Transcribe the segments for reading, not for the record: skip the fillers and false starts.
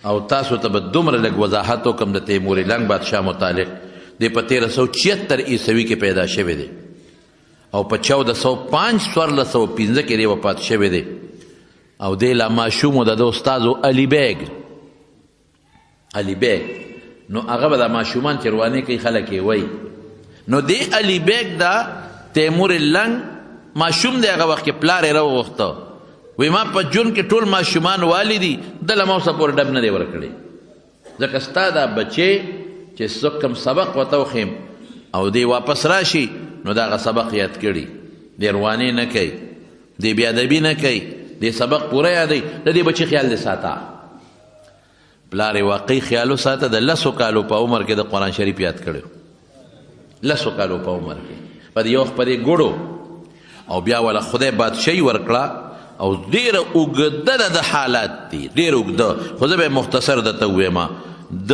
او تاسو ته به دومره لږ وضاحت وکړم د تیمور لنګ بادشاه متعلق دی په 1376 عیسوي کې پیدا شوی دی او په 1405 1415 کې دی وفات شوی دی او دی لا ماشوم و د استادو علي بیگ نو هغه به د ماشومان چې روانې کوي خلک یې وایي نو دی علي بیگ دا تیمور لنګ ماشوم دی هغه وخت کې پلار یې راوغوښته وی ما په جون کې ټول ماشومان والی دي دله ما اوسه پورې ډب نه دی ورکړی ځکه ستا دا بچې چې زه کوم سبق ورته وښیم او دی واپس راشي نو د هغه سبق یاد کړي دی روانې نه کوي دی بېادبي نه کوي دی سبق پوره یادوي د دې بچي خیال دی ساته پلار یې واقعي خیال وساته د 10 کالو په عمر کې د قرآن شریف یاد کړی 10 کالو په عمر کې په یو وخت په دې ګوړو او بیا ولا خدای بادشاهي ورکړه او ډېره اوږده د حالات دي ډېره اوږده خو زه به مختصر درته ووایم د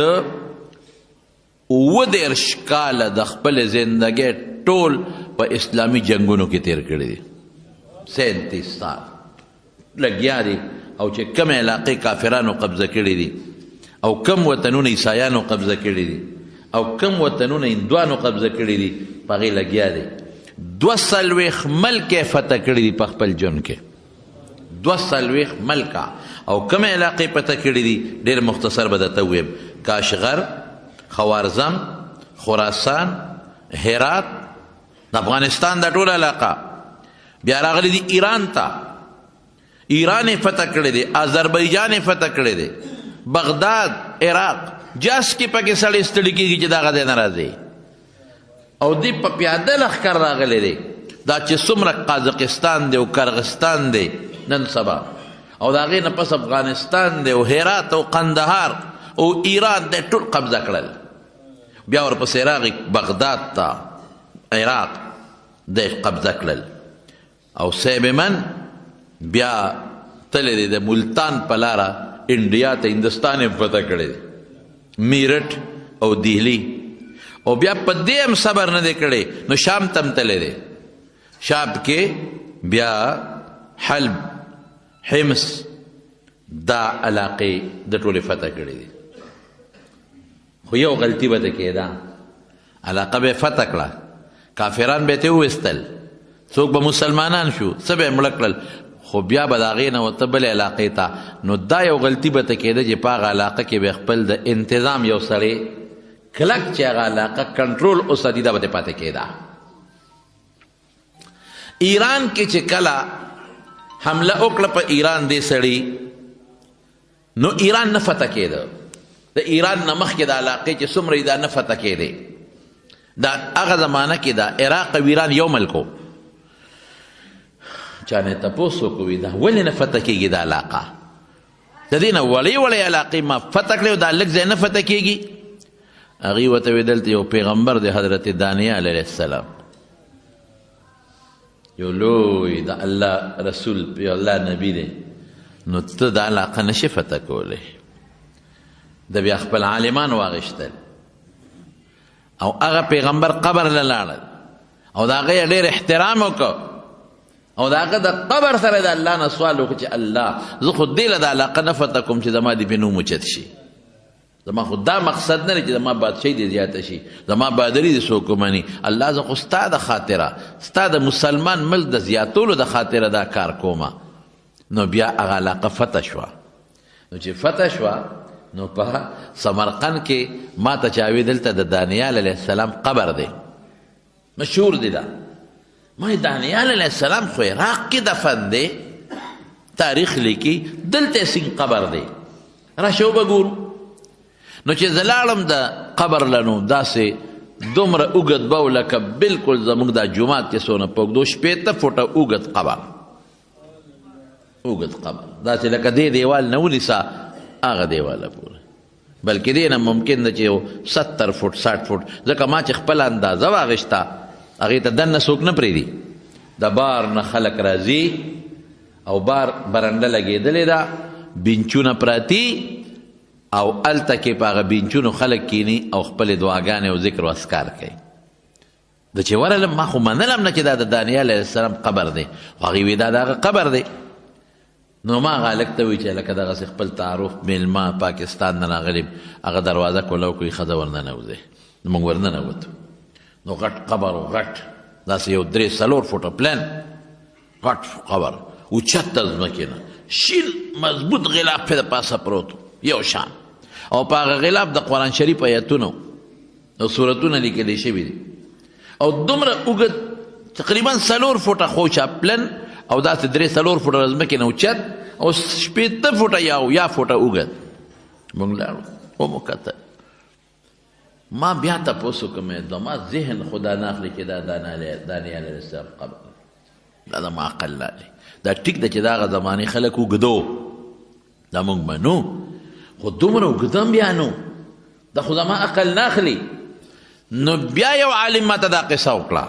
29 کاله د خپلې زندګۍ ټول په اسلامي جنګونو کې تیر کړي دي 37 سال لګیا دي او چې کم علاقې کافرانو قبضه کړي دي او کم وطنونه عیسایانو قبضه کړي دي او کم وطنونه هندوانو قبضه کړي دي په هغې لګیا دي 42 ملکې فتح کړي دي په خپل ژوند کې 42 ملکه او کم علاقې پته کړي دي ډېر مختصر به درته ووایم کاشغر خوارزم خراسان هرات د افغانستان دا ټول علاقه بیا راغلی دي ایران ته ایران یې فتح کړی دی آذربایجان یې فتح کړی دی بغداد عراق جاس کې پکې سړی ستړي کېږي چې دغه دی نه راځي او دی په پیاده لښکر راغلی دی دا چې څومره قازقستان دی او کرغستان دی نن سبا او د هغې نه پس افغانستان دی او هرات او قندهار او ایران دی ټول قبضه کړل بیا ورپسې راغی بغداد ته عراق دی قبضه کړل او صیب من بیا تللی دی د ملتان په لاره انډیا ته هندوستان یې فتح کړی دی میرټ او دهلی او بیا په دې هم صبر نه دی کړی نو شام ته هم تللی دی شام کې بیا حلب حمص دا علاقې د ټولې فتح کړي دي خو یو غلطي به ته کېده علاقه به یې فتح کړه کافران به یې ترې وویستل څوک به مسلمانان شو څه به یې مړه کړل خو بیا به د هغې نه ورته بلې علاقې ته نو دا یو غلطي به ته کېده چې په هغه علاقه کې به خپل د انتظام یو سړی کلک چې هغه علاقه کنټرول وساتي دا به ترې پاتې کېده ایران کې چې کله حمله وکړه په ایران دې سړي نو ایران نه فتح کېده د ایران نه مخکې د علاقې چې څومره دا نه فتح کېدې دا هغه زمانه کې دا عراق او ایران یو ملک و چا نه تپوس وکړي دا ولې نه فتح کېږي دا علاقه د دې نه وړې وړې علاقې ما فتح کړې دا لږ ځای نه فتح کېږي هغې ورته ویې دلته یو پیغمبر دی حضرت دانیال علیه السلام یو لوی د الله رسول یو الله نبی دی نو ته دا علاقه نشي فتح کولی د بیا خپل عالمان واغشتل او هغه پیغمبر قبر له لاړل او د هغه یې ډېر احترام وکړ او د هغه د قبر سره د الله نه سوال وکړو چې الله زه خو دې له د علاقه نه فتح کوم چې زما دې پې نوم اوچت شي زما خو دا مقصد نه دی چې زما بادشاهي دې زیاته شي زما بهادري دې څوک ومني الله زه خو ستا د خاطره ستا د مسلمان ملک د زیاتولو د خاطره دا کار کومه نو بیا هغه علاقه فتح شوه نو چې فتح شوه نو په سمرقند کې ما ته چا وی دلته د دانیال علیه السلام قبر دی مشهور دی دا ما دانیال علیه السلام خو عراق کې دفن دی تاریخ لیکي دلته سین قبر دی راشه وبګورو نو چې زه لاړم د قبر لنو داسې دومره اوږد به و لکه بلکل زموږ دا جومات کې څونه پوږدو 60 فوټه اوږد قبر اوږد قبر داسې لکه دې دیوال نه ونیسه هغه دیواله پورې بلکې دې نه ممکن ده چې یو 70 فوټ 60 فوټ ځکه ما چې خپله اندازه واغېسته هغې ته دننه څوک نه پرېږدي د بار نه خلک راځي او بار برنډه لګېدلې ده بینچونه پراتی او هلته کې په هغه بینچونو خلک کینی او خپلې دعاګانې او ذکر و اذکار کوي د چې ورغلم ما خو منلم نه چې دا د دانیال علیه السلام قبر دی خو هغې وی دا د هغه قبر دی نو ما هغه هلک ته وایي چې هلکه دغسې خپل تعارف میلمه پاکستان نه راغلی هغه دروازه کولاو کوي ښځه ورننوځئ نو موږ ورننوتو نو غټ قبر و غټ داسې یو 3-4 فوټه پلان غټ قبر اوچت د ځمکې نه شین مضبوط غلاف پې د پاسه پروت یو شان او په هغه غلاف د قرآن شریف ایتونه او سورتونه لیکلی شوي دي او دومره اوږد تقریبا 4 فوټه خوچه پلن او داسې 3-4 فوټه د ځمکې نه اوچت او 15 فوټه یا فوټه اوږد موږ لاړو ومو کتل ما بیا تپوس وکړم زما ذهن خدا نه اخلي چې دا دانیال علیه السلام قبر دا زما عقل لالی دا ټیک ده چې د هغه زمانې خلک اوږدو دا موږ منو خو دومره اوږده هم بیا نو دا خو زما عقل نه اخلي نو بیا یو عالم ما ته دا قصه وکړه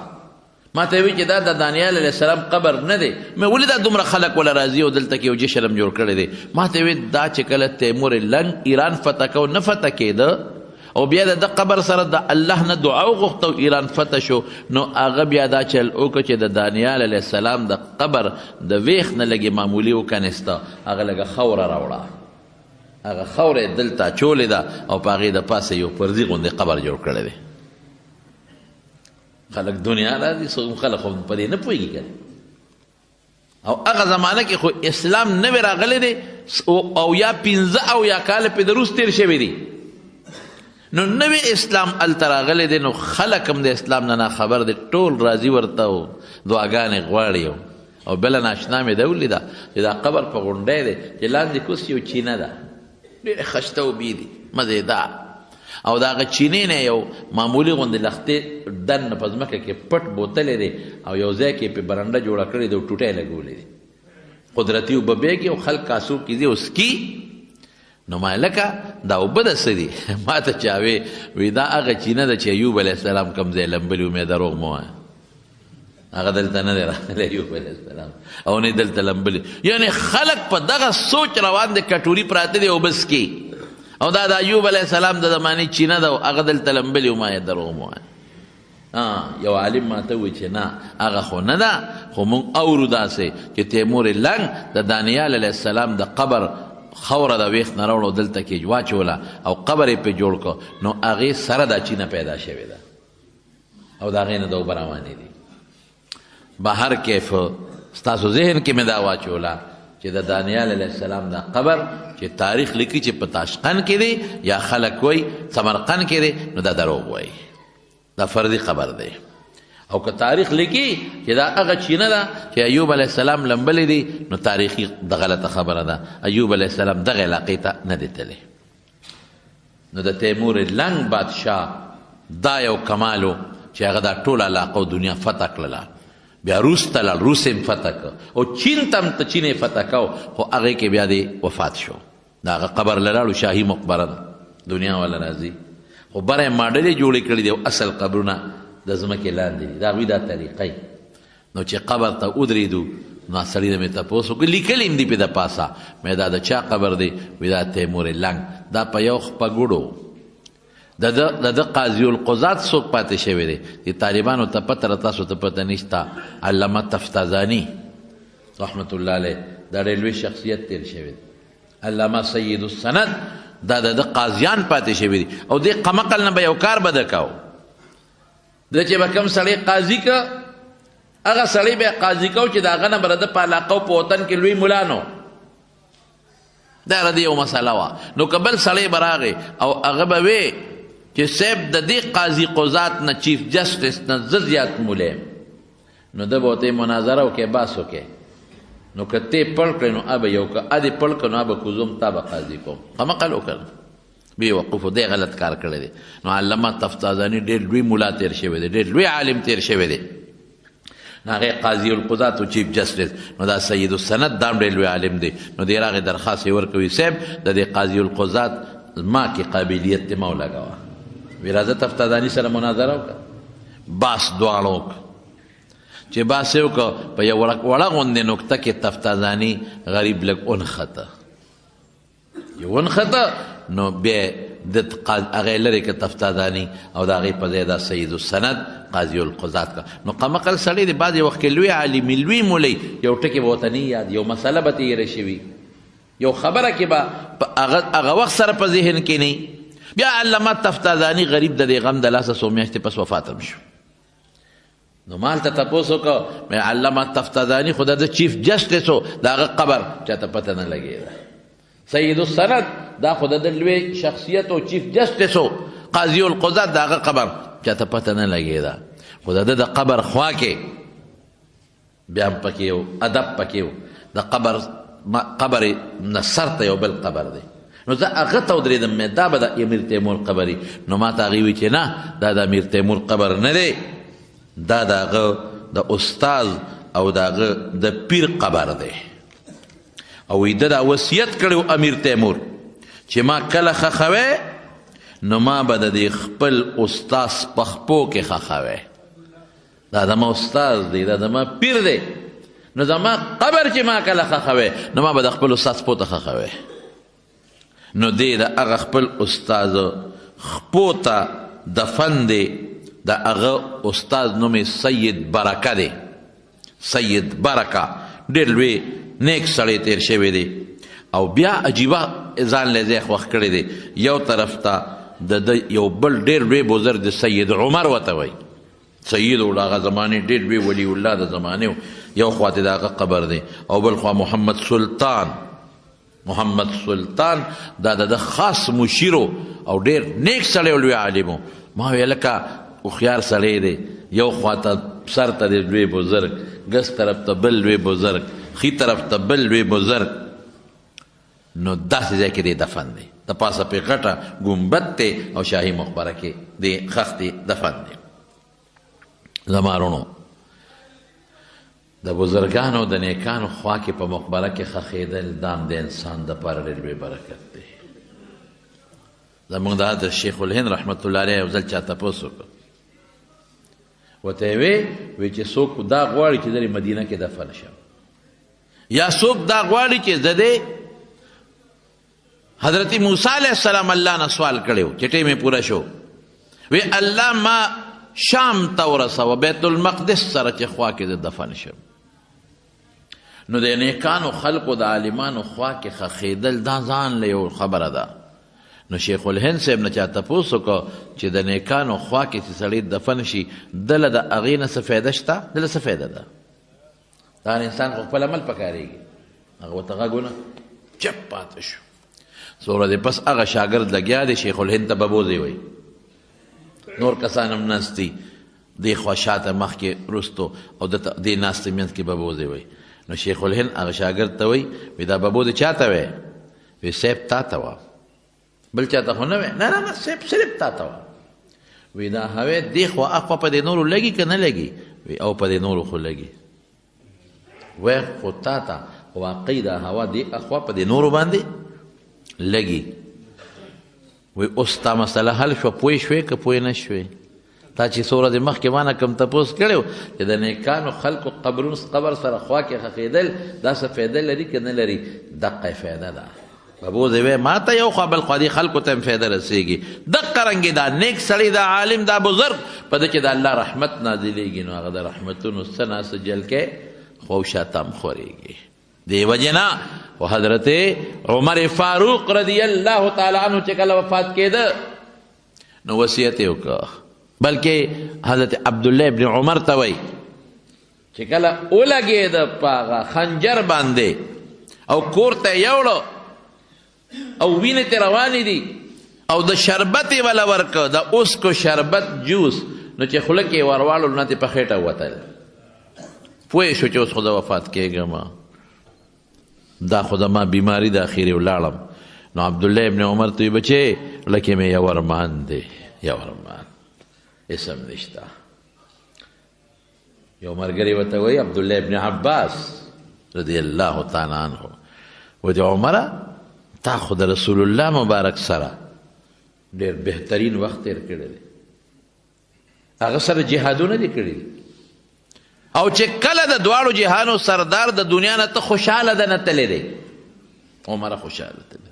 ما ته وی چې دا د دانیال علیه السلام قبر نه دی مې ولې دا دومره خلک ولا راځي او دلته کې یو جشن هم جوړ کړی دی ما ته وی دا چې کله تیمور لنګ ایران فتح کو نه فتح کېده او بیا د قبر سره د الله نه دعا وغوښته او ایران فتح شو نو هغه بیا دا چل وکړه چې د دانیال علیه السلام د قبر د ویښ نه لږې معمولي وکنسته هغه لږه خوره راوړه هغه خوره یې دلته اچولې ده او په هغې د پاسه یو پردي غوندې قبر جوړ کړی دی خلک دنیا راځي خلک خو په دې نه پوهېږي که او هغه زمانه کې خو اسلام نوی راغلی دی او یا 15 او یا کاله پې د روس تېر شوي دي نو نوی اسلام هلته راغلی دی نو خلک هم د اسلام نه ناخبر دی ټول راځي ورته او دعاګانې غواړي او بله ناشنا مې ده ولیده چې دا قبر په غونډی دی چې لاندې کوس یو چینه ده ډېرې خشته اوبې دي مزېدار او د هغه چینې نه یو معمولي غوندې لختې دننه په ځمکه کې پټ بوتلی دی او یو ځای کې پې برنډه جوړه کړې ده او ټوټی لګولی دی قدرتي اوبه بیږي او خلک کاسو کې دي او سکي نو ما لکه دا اوبه د څه دي ما ته چا وی دا هغه چینه ده چې ایوب علیه السلام کوم ځای لمبلي و مې دروغ مه وایه هغه دلته نه دی راغلی ایوب علیه السلام او نه دلته لمبلي یعنې خلک په دغه سوچ روان دی کټوري پراته دی اوبه څکي او دا د ایوب علیه السلام د زمانې چینه ده او هغه دلته لمبلي و ما یې دروغ مه وایه یو عالم ما ته وایي چې نه هغه خو نه ده خو موږ اورو داسې چې تیمور لنګ د دانیال علیه السلام د قبر خوره د ویښ نه راوړو دلته کې واچوله او قبر یې پې جوړ کړو نو هغې سره دا چینه پیدا شوې ده او د هغې نه د اوبه روانې دي بهر کیف ستاسو ذهن کې مې دا واچوله چې د دانیال علیه السلام دا قبر چې تاریخ لیکي چې په تاشقند کې دی یا خلک وایي سمرقند کې دی نو دا دروغ وایي دا فردي قبر دی او که تاریخ لیکي چې دا هغه چینه ده چې ایوب علیه السلام لمبلی دی نو تاریخي د غلطه خبره ده ایوب علیه السلام دغه علاقې ته نه دی تللی نو د تیمور لنګ بادشاه دا یو کمالو چې هغه دا ټول علاقه او دنیا فتح کړله بیا روس ته لاړ روس یې فتح کړ او چین ته هم ته چین یې فتح کو خو هغې کې بیا دی وفات شو د هغه قبر له لاړو شاهي مقبره ده دنیا والا راځي خو بره یې ماډلې جوړې کړي دي او اصل قبرونه د ځمکې لاندې دي د هغوی دا طریقه نو چې قبر ته ودرېدو نو سړي نه مې تپوس وکړ لیکلي هم دي پې د پاسه مې دا د چا قبر دی وی دا تیمور لنګ دا په یو خپګوړو د ده قاضي القضات څوک پاتې شوی دی د طالبانو ته پته تاسو ته پته نشته علامه تفتازاني رحمت الله علیه دا ریلوي شخصیت تیر شوی دی علامه سید السند دا د قاضیان پاتې شوي دي او دې قمقل نه به یو کار به ده کو د چې به کوم سړی قاضي که هغه سړی به قاضي کو چې د هغه نه به د په علاقه او په وطن کې لوی ملا نو دا د یو مسله وه نو که بل سړی به راغی او هغه به وی چې صاحب د دې قاضي قضات نه چیف جسټس نه زه زیات مولی نو ده به ورته مناظره وکړې بحث وکړې نو که ته پړ کړې نو ابه یو که ادې پړ کړه نو ابه کوزوم تا به قاضي کوم قمقل وکړه بې وقوفو دی غلط کار کړی دی نو علامه تفتازاني ډېر لوی ملا تېر شوی دی ډېر لوی عالم تېر شوی دی نو هغې قاضي القضات او چیف جسټس نو دا سید السند دا هم ډېر لوی عالم دی نو دې راغې درخواست یې ورکوي صاحب د دې قاضي القضات ما کې قابلیت دې ما ولګوه وی راځه تفتازاني سره مناظره وکړه باس دواړه وکړه چې باس یې وکړه په یو وړه غوندې نکته کې تفتازاني غریب لږ ونښته یو ونښته نو بیا د هغې لرې که تفتازاني او د هغې په ځای دا سید السند قاضي القضات که نو قمقل سړی د بعضې وخت کې لوی عالمي لوی مولی یو ټکې به ورته نه یاد یو مسله به تېره شوي یو خبره کې به هغه وخت سره په ذهن کې نه بیا علامه تفتازاني غریب د دې غم د لاسه څو میاشتې پس وفات هم شو نو ما هلته تپوس وکړه مې علامه تفتازاني خو د چیف جسټس و د هغه قبر چاته پته نه لګېده سید السند دا خو د لوی شخصیت و چیف جسټس و قاضي القضات د هغه قبر چاته پته نه لګېده خو د د قبر خوا کې بیا هم پکې و ادب پکې و د قبر نه سر ته یو بل قبر دی نو زه هغه ته ودرېدم مې دا به د امیر تیمور قبر نو ما ته هغې وي چې نه دا د امیر تیمور قبر نه دی دا د هغه د استاذ او د هغه د پیر قبر دی او وی ده دا وصیت کړی امیر تیمور چې ما کله خښوی نو ما به د دې خپل استاذ په خپو کې خښوی دا زما استاذ دی دا زما پیر دی نو زما قبر چې ما کله خښوی نو ما به د خپل استاذ خپو ته خښوی نو دی د هغه خپل استاذ خپو ته دفن دی د هغه استاذ نوم سید برکه دی سید برکه ډېر لوی نیک سړی تیر شوی دی او بیا عجیبه ځان له ځای خوښ کړی دی یو طرف ته د یو بل ډېر لوی بزرګ د سید عمر ورته وایي سید و د هغه زمانې ډېر لوی ولی الله د زمانې یو خواته د هغه قبر دی او بل خوا محمد سلطان دا د خاص مشیرو او ډېر نیک سړی او لوی عالمو ما ویې لکه هوښیار سړی دی یو خواته سر ته د لوی بزرګ ګس طرف ته بل لوی بزرګ خی طرف ته بل لوی بزرګ نو داسې ځای کې دی دفن دی د پاسه پې غټه ګنبد دی او شاهي مقبره کې د خښ دی دفن دی زما وروڼو د بزرګانو د نیکانو خوا کې په مقبره کې خښېدل دام د انسان دپاره ډېر لوی برکت دی زموږ د حضرت شیخ الهند رحمت الله علیه یو ځل چا تپوس وکړ ورته یې وی چې څوک دا غواړي چې زه مدینه کې دفن شم یا څوک دا غواړي چې زه د حضرت موسی علیه السلام الله نه سوال کړی و چې ټیم یې پوره شو وی الله ما شام ته ورسوه بیت المقدس سره چې خوا کې زه دفن شم نو د نیکانو خلقو د عالمانو خوا کې خښېدل دا ځان له یو خبره ده نو شیخ الهند صاحب نه چا تپوس وکړه چې د نیکانو خوا کې چې سړی دفن شي دله د هغې نه څه فایده شته دله څه فایده ده دا انسان خو خپل عمل پکارېږي هغه ورته غږ ونه چپ پاته شو څو ورځې پس هغه شاګرد لګیا دی شیخ الهند ته ببوزی وایي نور کسان هم ناست دي دې خوا شاته مخکې وروستو او دې ناستې منځ کې ببوزی وایي نو شیخ الهند هغه شاګرد ته وایي وی دا ببوزی چا ته وی وی صاحب تا ته وه بل چاته خو نه وی نه نه صاحب صرف تا ته وه وی دا هوی دې خوا اخوا په دې نورو لګي که نه لګي وی او په دې نورو خو لګي وی خو تا ته واقعي دا هوا دې اخوا په دې نورو باندې لګي وی اوس تا مسله حل شوه پوه شوې که پوه نه شوې تا چې څو ورځې مخکې مانه کوم تپوس کړی و چې د نیکانو خلکو قبر سره خوا کې خښېدل دا څه فایده لري که نه لري دقه فایده ده ببوزې وی ما ته یو خوا بل خوا دې خلکو ته هم فایده رسېږي دقه رنګې دا نیک سړی دا عالم دا بزرګ په ده چې د الله رحمت نازلېږي نو هغه د رحمتونو څه ناسه جلکې خو شاته هم خورېږي دی وجنا و حضرت عمر فاروق رضی الله تعالی عنہ چې کله وفات کېده نو وصیت یې وکړه بلکې حضرت عبدالله ابن عمر ته وایي چې کله ولګېده په هغه خنجر باندې او کور ته یوړو او وینې ترې روانې دي او د شربت یې وله ورکړه د اوسکو شربت جوس نو چې خوله کې یې ورواړو نه ترې په خېټه وتل پوه شو چې اوس خو زه وفات کېږم دا خو زما بیماری د اخیرې ولاړم نو عبدالله ابن عمر ته وی بچې لکې مې یو ارمان دی یو ارمان اسم نشته یو ملګری ورته وایي عبدالله ابن عباس رضی الله تعالی عنه وایي عمره تا خو د رسول الله مبارک سره ډېر بهترین وخت تېر کړی دی هغه سره جهادونه دي کړي او چې کله د دواړو جهانو سردار د دنیا نه ته خوشحاله ده نه تللی دی عمره خوشحاله تللی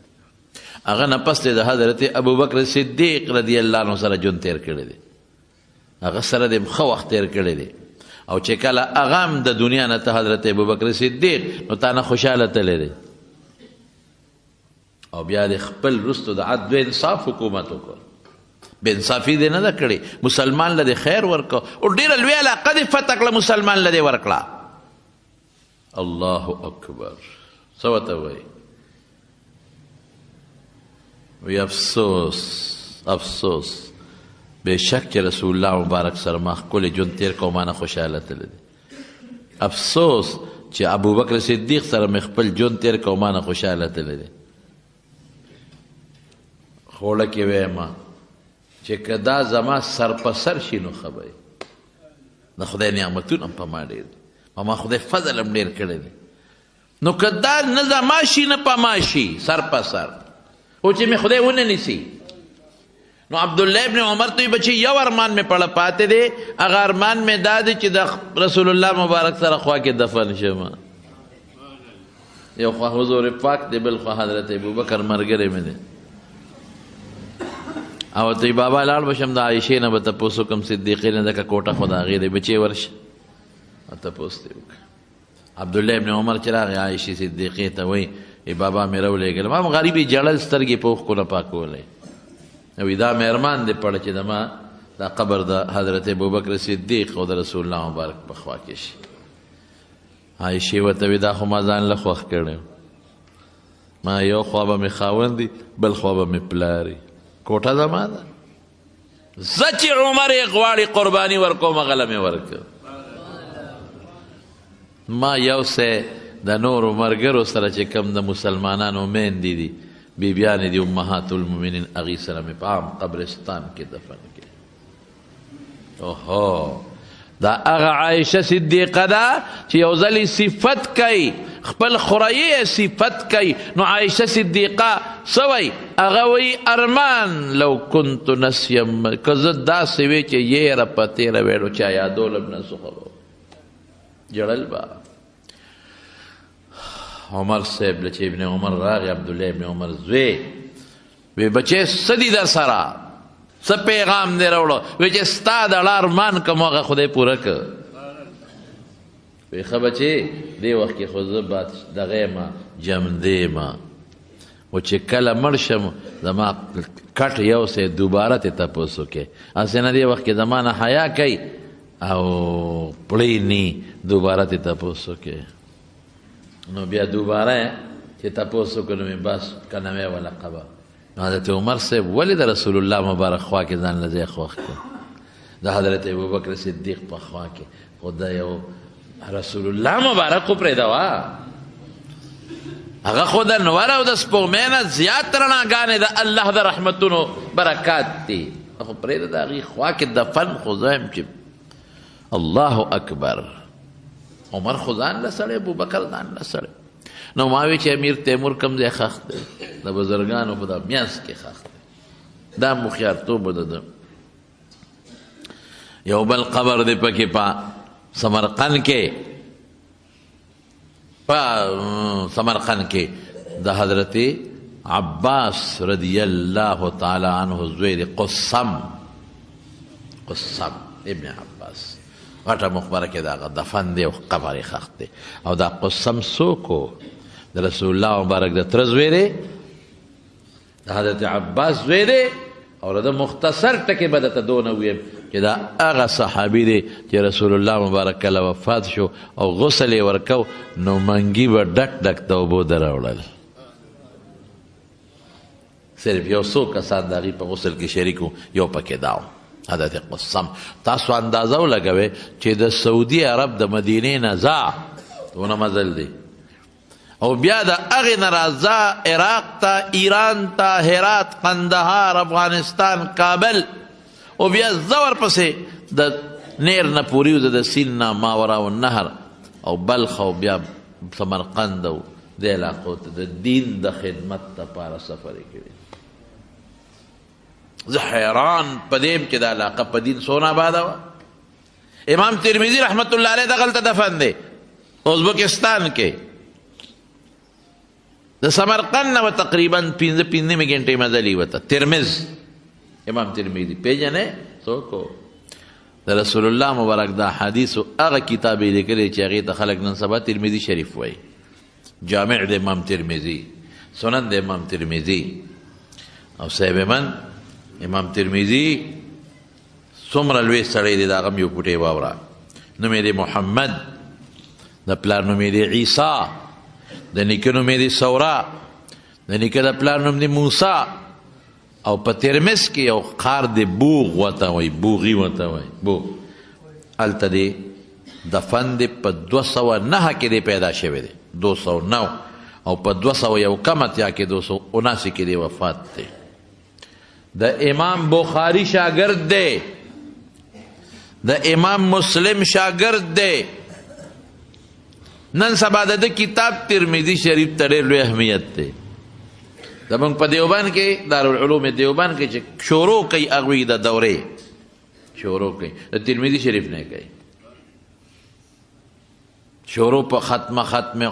هغه نه پس د حضرت ابوبکر صدیق رضی الله عنه سره ژوند تېر کړی دی هغه سره د ښه وخت تېر کړی دی او چې کله هغه هم د دنیا نه ته حضرت ابوبکر صدیق نو تا نه خوشحاله تللی دی او بیا د خپل رستو د عدل انصاف حکومت وکړ. بې انصافي دې نه ده کړې، مسلمان له دې خیر ورکړه او ډېره لویه علاقه دې فتح کړه، مسلمان له دې ورکړه. الله اکبر. څه ورته وایي؟ وی افسوس افسوس بېشک چې رسول الله مبارک سره ما ښکلی ژوند تېر کړ او ما نه خوشحاله تللی دی. افسوس چې ابوبکر صدیق سره مې خپل ژوند تېر کړ او ما نه خوشحاله تللی دی. خوړه کې ویمه چې که دا زما سر په سر شي نو ښه به د خدای نعمتونه په ما ډېر دي، ما خدای فضل هم ډېر کړی دی. نو که دا نه زما شي نه په ما شي سر په سر، او چې مې خدای ونه نیسي. نو عبدالله ابن عمر ته بچي یو ارمان مې پړه پاتې دی، هغه ارمان مې دا دی چې د رسول الله مبارک سره خوا کې دفن شم. یو خوا حضور پاک دی، بل خوا حضرت ابوبکر مرګری مې دی. او ته بابا لاړ بشم د عایشې نه به تپوس وکړم صدیقې نه ځکه کوټه خو د هغې دی، بچې ورشه تپوس دې وکړه. عبدالله ابن عمر چې راغی عایشې صدیقې ته وایي ای بابا مې راولېږل، ما هم غریبې ژړل سترګې په اوښکو نه پاکولی. وایي دا مهرمان دې پړه چې د ما دا قبر د حضرت ابوبکر صدیق او د رسول الله مبارک په خوا کې شي. عایشې ورته وایي دا خو ما ځان له خوښ کړی، ما یو خوا به مې خاوند دی بل خوا به مې پلار، کوټه زما ده، زه چې عمر یې غواړي قرباني ورکوم هغه مې ورکړ. ما یو څه د نورو ملګرو سره چې کوم د مسلمانانو میندې دي بیبیانې دي امهات المؤمنین هغې سره مې په عام قبرستان کې دفن کړي. اوهو دا هغه عایشه صدیقه ده چې یو ځلې صفت کوي خپل خورایي صفت کوي. نو عایشه صدیقه څه وایي؟ هغه وایي ارمان لو کنت نسیم، که زه داسې وی چې یېره په تېره ویلو چا یادولم نه څه خبر جړل به. عمر صاحب له چې ابن عمر راغی، عبدالله ابن عمر زوی، وی بچې څه دي در سره، څه پیغام دې راوړو؟ وی چې ستا د اړه ارمان کوم هغه خدای پوره کړ. وی ښه بچې دې وخت کې خو زه دغه یم جمدې یم، و چې کله مړ شم زما کټ یو څه دوباره تې تپوس وکړې، هسې نه دې وخت کې زما نه حیا کوي او پړی نی دوباره تې تپوس وکړې. نو بیا دوباره چې تپوس وکړو نو مې بس که نوی ولقبه. نو حضرت عمر صاحب ولې د رسول الله مبارک خوا کې ځان له ځای خوښ کړ؟ د حضرت ابوبکر صدیق په خوا کې خو د یو رسول الله مبارک خو پرېږده، هغه خو د نور او د سپوږمۍ نه زیات رڼاګانې د الله د رحمتونو برکات دي، خو پرېږده د هغې خوا کې دفن. خو زه یم چې الله اکبر، عمر خو ځان له سړی، ابوبکر ځان له سړی. نو ما وی چې امیر تیمور کوم ځای ښخ دی؟ د بزرګانو په دا میانځ کې ښخ دی. دا مخیارتوب د یو بل قبر دی پکې په سمرقند کې، په سمرقند کې د حضرت عباس رضی الله تعالی عنه زوی دی، قسم ابن عباس، غټه مخبره کې د هغه دفن دی او قبر یې ښخ دی. او دا قسم څوک و؟ د رسول الله مبارک د تره زوی دی، د حضرت عباس زوی دی. او د مختصر ټکې به درته دونه ویم چې دا هغه صحابي دی چې رسول الله مبارک کله وفات شو او غسل یې ورکو نو منګي به ډک ډک د اوبو د راوړل. صرف یو څو کسان د هغې په غسل کې شریک و، یو پکې دا و حضرت قسم. تاسو اندازه ولګوئ چې د سعودي عرب د مدینې نه ځه دونه مزل دی، او بیا د هغې نه راځه عراق ته، ایران ته، هرات، قندهار، افغانستان، کابل، او بیا زه ورپسې د نیر نه پورې وځه د سیند نه ماورا النهر او بلخ او بیا سمرقند او دې علاقو ته د دین د خدمت دپاره سفر یې کړی. زه حیران په دې یم چې دا علاقه په دین څونه آباده وه. امام ترمذي رحمت الله علیه دغلته دفن دی ازبکستان کې. د سمرقند نه به تقریبا 5 غنټې مزلي وته. ترمذ امام ترمذي پیژنې څوک و؟ د رسول الله مبارک دا حدیثو هغه کتاب یې لیکلی چې هغې ته خلک نن سبا ترمذي شریف وایي. جامع د امام ترمذي سنن د امام ترمذی او صاحب من امام ترمذی څومره لوی سړی دی د هغه هم یو پوټی واوره نوم یې دی محمد د پلار نوم یې دی عیسی د نیکه نوم یې دی ثوره د نیکه د پلار نوم دی موسی او په ترمذ کې یو ښار دی بوغ ورته وایي بوغي ورته وایي بوغ هلته دی دفن دی په 209 کې دی پیدا شوی دی 209 او په 201 اتیا کې 279 کې دی وفات دی د امام بخاری شاگرد دی د امام مسلم شاگرد دی نن سبا د کتاب ترمذی شریف ته ډېر لوی اهمیت دی زمونږ په دیوبند کې دارالعلوم دیوبند کې چې شروع کوي هغوی د دورې شروع کوي د ترمذی شریف نه کوي شروع په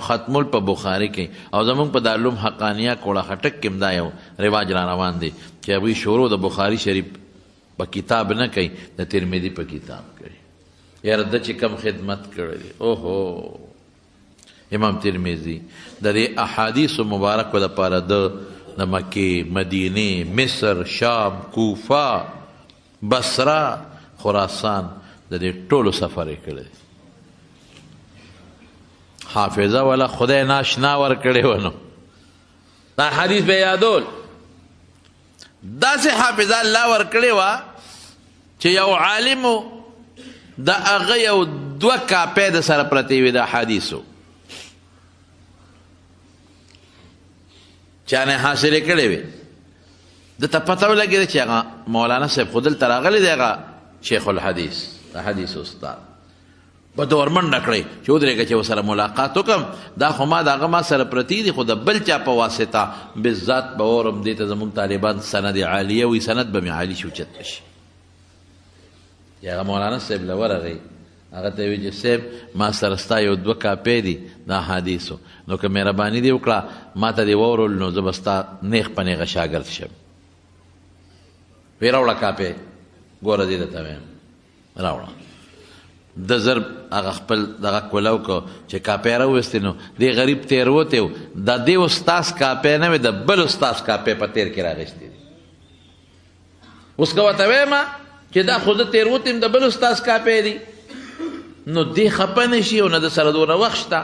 ختمول په بخاری کوي او زمونږ په دارالعلوم حقانیه کوړه خټک کې هم دا یو رواج را روان دی چې هغوی شروع د بخاري شریف په کتاب نه کوي د ترمذی په کتاب کوي یاره ده چې کم خدمت کړی دی اوهو امام ترمذی د دې احادیثو مبارکو دپاره د مکې مدینې مصر شام کوفه بصره خراسان د دې ټولو سفر یې کړی حافظه والا خدای ناشنا ورکړی و نو دا حدیث به یادول داسې حافظه الله ورکړې وه چې یو عالمو د هغه یو 2 کاپۍ د سره پرتې وي د احادیثو چا نه حاصلې کړې وې دته پته ولګېده چې هغه مولانا صاحب خو دلته راغلی دی هغه شیخ الحدیث د حدیث استاد په دور منډه کړئ چې ودرېږه چې ورسره ملاقات وکړم دا خو ما د هغه ما سره پرتې دي خو د بل چا په واسطه بالذات به اورم دې ته زموږ طالبان سند عالیه وي سند به مې عالي شي اوچت شي هغه مولانا صاحب له ورغی هغه ته ویل چې صاحب ما سره ستا یو 2 کاپۍ دي د احادیثو نو که مهرباني دې وکړه ما ته دې واورول نو زه به ستا نیغ په نیغه شاګرد شم ویې راوړه کاپۍ ګوره دې درته وایم راوړه د زر هغه خپل دغه کولو کو چې کاپۍ راوستې نو دې غریب تېروتی و د دې استاذ کاپۍ نه وې د بل استاذ کاپۍ په تېر کې راغېستې دي اوس که ورته وایم چې دا خو زه تېروتی یم د بل استاذ کاپۍ دي نو دې خفه نه شي او نه د سره دونه وخت شته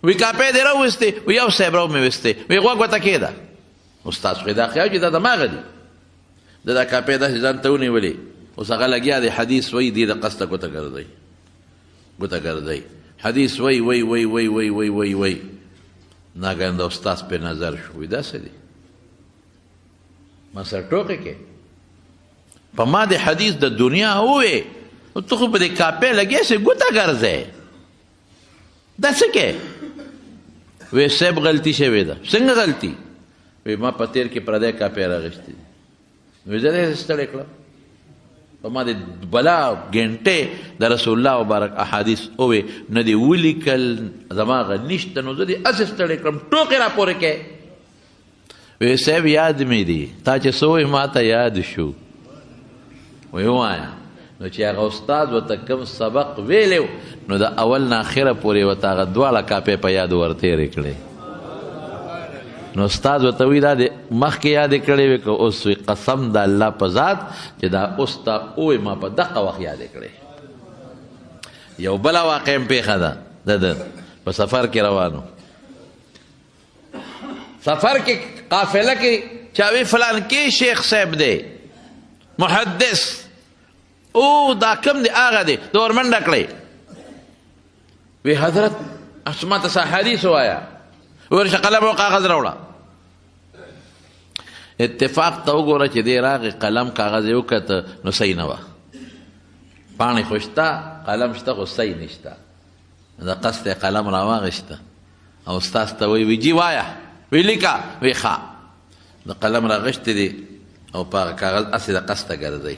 وی کاپۍ دې راوستې وی یو صاحب را مې وستې وی غوږ ورته کېده استاذ خو یې دا خیال چې دا دماغه دي د دا کاپۍ داسې ځان ته ونیولې اوس هغه لګیا دی حدیث وی دې د قصده ګوته ګرځئ حدیث وی وی وی وی وی وی وی وی ناګهان د استاذ په نظر شو وی داسې دی ما سره ټوکې کې په ما د حدیث د دنیا ووې ته خو په دې کاپۍ لګیا سې ګوته ګرځئ دا څه کې وی صاحب غلطي شوې ده څنګه غلطي وی ما په تېر کې پردی کاپۍ راغېستې دي وی زه دې ستړی کړم په ما د بلا ګنټې د رسول الله مبارک احادیث اوې نه دې ولیکل زما هغه نشته نو زه دې هسې ستړی کړم ټوکې را پورې کې وی صاحب یاد مې دي تا چې څه وایي ما ته یاد شو وی ووایه نو چې هغه استاد ورته کوم سبق ویلی نو د اول نه اخره پورې ورته هغه 2 کاپۍ په یاد ورتېرې کړې نو استاد ورته وایي دا د مخکې یادې کړې وې که اوس وي قسم د الله په ذات چې دا اوس ته اوې ما په دغه وخت یادې کړې یو بله واقع هم پېښه ده د په سفر کې روانو سفر کې قافله کې چا وی فلان کې شیخ صاحب دی محدث او دا کم دی هغه دی د ورمنډه کړی وی حضرت ما ته څه حدیث ووایه ورشه قلم او کاغذ راوړه اتفاق ته وګوره چې دی راغی قلم کاغذ یې وکته نو صحیح نه وه پاڼې خو شته قلم شته خو صحیح نشته د قصد قلم راواغېسته او استاذ ته وی جي وایه وی لیکه وی ښه د قلم راغېشتې دی او په هغه کاغذ هسې د قصده ګرځئ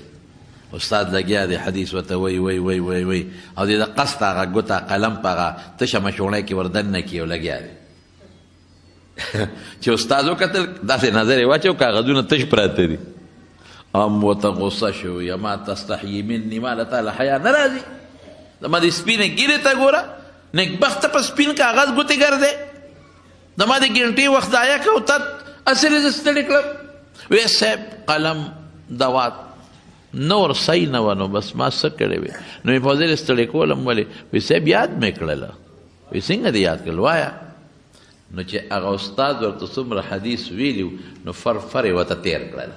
استاد لګیا دی حدیث ورته وی وی وی وی وی او د قصد هغه ګوته قلم په هغه تشه مشوڼۍ کې وردننه کړي او لګیا دی چې استاد وکتل داسې نظر یې واچو کاغذونه تش پراته دي ام ورته غصه شو یا ما تستحیي مني ما له تعالی حیا نه راځي زما د سپینې ګیرې ته ګوره نیکبخته په سپین کاغذ ګوتې ګرځې زما د ګنټې وخت ضایع که او تا اصلې زه ستړی کړم. وی صاحب قلم دوات نور صحیح نه وه نو بس ما څه کړی وې نو مې په ځای ستړی کولم ولې. وی صاحب یاد مې کړله. وی څنګه دې یاد کړل وایه. نو چې هغه استاد ورته څومره حدیث ویلي نو فرفر یې ورته تېر کړل.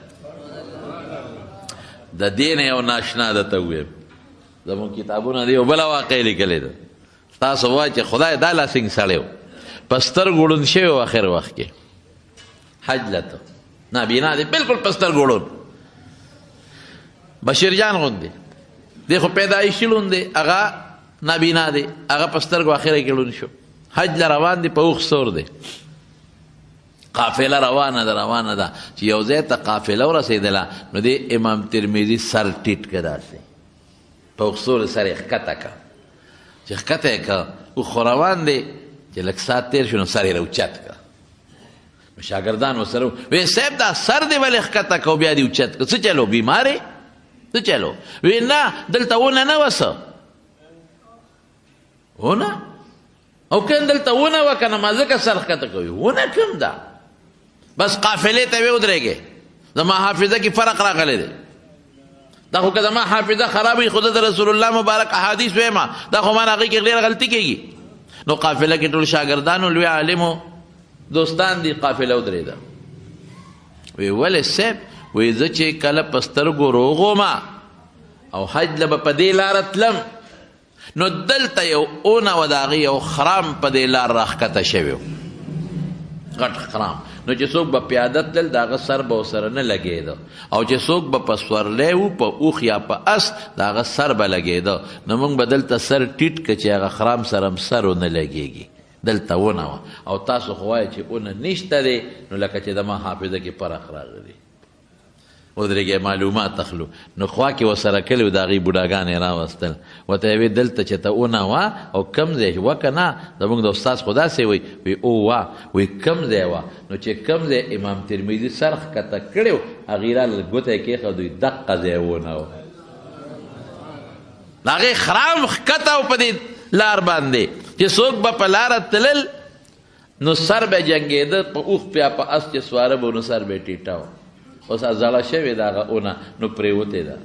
د دې نه یو ناشنا درته ووایم زمونږ کتابونه دې یو بله واقع لیکلې ده. تاسو وایئ چې خدای دا لاسنګ سړی و په سترګو ړوند شوی و آخر وخت کې حج لته نابینا دی بلکل په سترګو ړوند. بشیر جان غوندې دی خو پیدایشي ړوند دی هغه نابینا دی هغه په سترګو آخره کې ړوند شو. حج له روان دی په اوښ سور دی قافله روانه ده چې یو ځای ته قافله ورسېدله نو دی امام ترمذي سر ټیټ که داسې په اوښ سور سر یې ښکته که چې ښکته یې که اوښ خو روان دی چې لږ ساعت تېر شو نو سر یې راوچت که. نو شاګردان ورسره وی صاحب دا سر دې ولې ښکته که او بیا دې اوچت که څه چلو بیمار یې څه چلو. وی نه دلته ونه نه وه څه ونه او که دلته ونه وه که نه ما ځکه سر ښکته کوي ونه کوم ده بس قافلې ته وی ودرېږې. زما حافظه کې فرق راغلی دی. دا خو که زما حافظه خراب وي خو د رسول الله مبارک احادیث ویمه دا خو ما هغې کې ډېره غلطي کېږي. نو قافله کې ټول شاګردانو لوی عالمو دوستان دي قافله ودرېده. وی ولې صاحب وی زه چې کله په سترګو روغ ومه او حج له به په دې لاره تلم نو دلته یو اونه و د هغې یو خرام په دې لار راښکته شوی و غټ خرام. نو چې څوک به پیاده تلل د هغه سر به ورسره نه لګېده او چې څوک به په سورلی و په اوښ یا په اس د هغه سر به لګېده. نو موږ به دلته سر ټیټ که چې هغه خرام سره هم سر ونه لګېږي دلته ونه وه او تاسو خو وایئ چې اونه نشته دی نو لکه چې زما حافظه کې فرق راغلی. ودرېږئ معلومات اخلو. نو خوا کې ورسره کلي و د هغې بوډاګانې راوستل ورته یې وې دلته چې ته اونه وه او کم ځای وه که نه زموږ د استاد خو داسې وی وی او وه وی کم ځای وه نو چې کم ځای امام ترمذي سر ښکته کړی و هغې راله ګوته یې کېښودوی دقه ځای ونه و د هغې خرام ښکته و په دې لار باندې چې څوک به په لاره تلل نو سر به جنګېده په اوښ بیا په اس چې سواره به نو سر به یې ټیټه و. اوس زړه شوې ده هغه اونه نو پرېوتې ده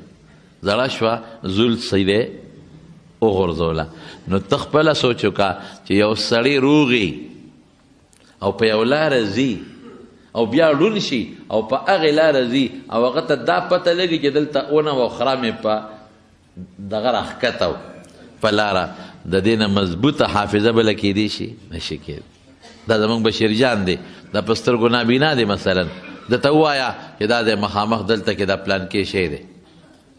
زړه شوه زول سیدې وغورځوله. نو ته خپله سوچ وکړه چې یو سړی روغي او په یو لاره ځي او بیا ړوند شي او په هغې لاره ځي او هغه ته دا پته لګي چې دلته اونه و خرام یې په دغه راښکته و په لاره د دې نه مضبوطه حافظه بله کېدی شي نشي کېد. دا زموږ بشیر جان دی دا په سترګو نابینا دی مثلا درته ووایه چې دا دی مخامخ دلته کې دا پلان کې شی دی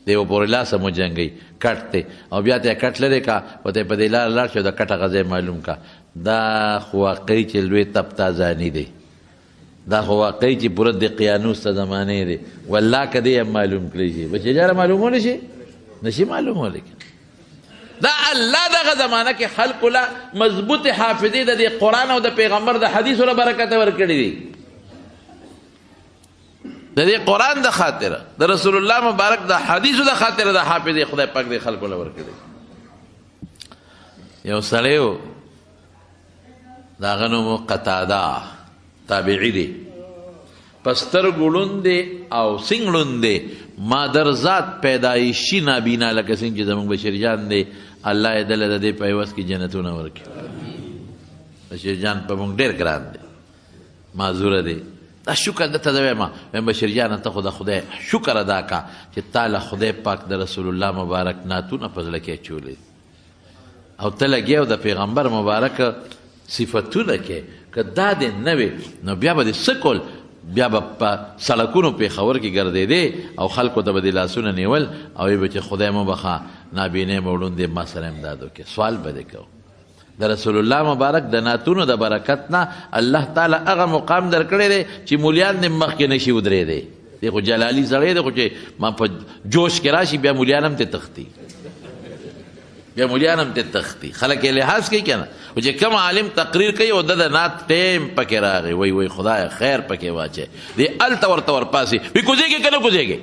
دی و پورې لاسه مو جنګوي کټ دی او بیا ته یې کټ لرې که ورته په دې لاره لاړ شي د کټ هغه ځای معلوم که. دا خو واقعي چې لوی تپتازاني دی دا خو واقعي چې پوره د قیانوس ته زمانې دی والله که دی هم معلوم کړی شي بچې جاره معلومولی شي نشي معلومولی دا الله دغه زمانه کې خلقو له مضبوط حافظې د دې قرآن او د پیغمبر د حدیثو له برکته ورکړي دي د دې قرآن د خاطره د رسول الله مبارک د حدیثو د خاطره د حافظې خدای پاک دې خلقو له ورکړي. یو سړی و د هغه نوم قتاده تابعي دی په سترګو ړوند دی او سینګ ړوند دی مادرزاد پیدایشي نابینا لکه څنګه چې زموږ بشیر جان دی الله یې دله د دې په عوض کې جنتونه ورکړي. بشیر جان په موږ ډېر ګران دی معذوره دی. دا شکر درته زه وایم بشیر جانه ته خو د خدای شکر ادا کا چې تا له خدای پاک د رسول الله مبارک نعتونه په زړه کې اچولي او ته لګې او د پیغمبر مبارک صفتونه کې که دا دې نه وي نو بیا به دې څه کول بیا به په سړکونو پېښور کې ګرځېدې او خلکو ته به دې لاسونه نیول او ویې به چې خدای مو بخښه نابینۍ مو وړوندې ما سره امداد وکړي سوال به دې کوو. د رسول الله مبارک د نعتونو د برکت نه الله تعالی هغه مقام درکړی دی چې مولیان دې مخکې نشي ودرېدی. دی خو جلالي سړی دی خو چې ما په جوش کې راشي بیا مولیان هم ته تختی بیا مولیان هم ته تختی خلک یې لحاظ کوي که نه خو چې کوم عالم تقریر کوي او د نعت ټیم پکې راغی وی وی خدای خیر پکې واچوي دی هلته ورته ورپاسې وي کوزېږې که نه کوزېږې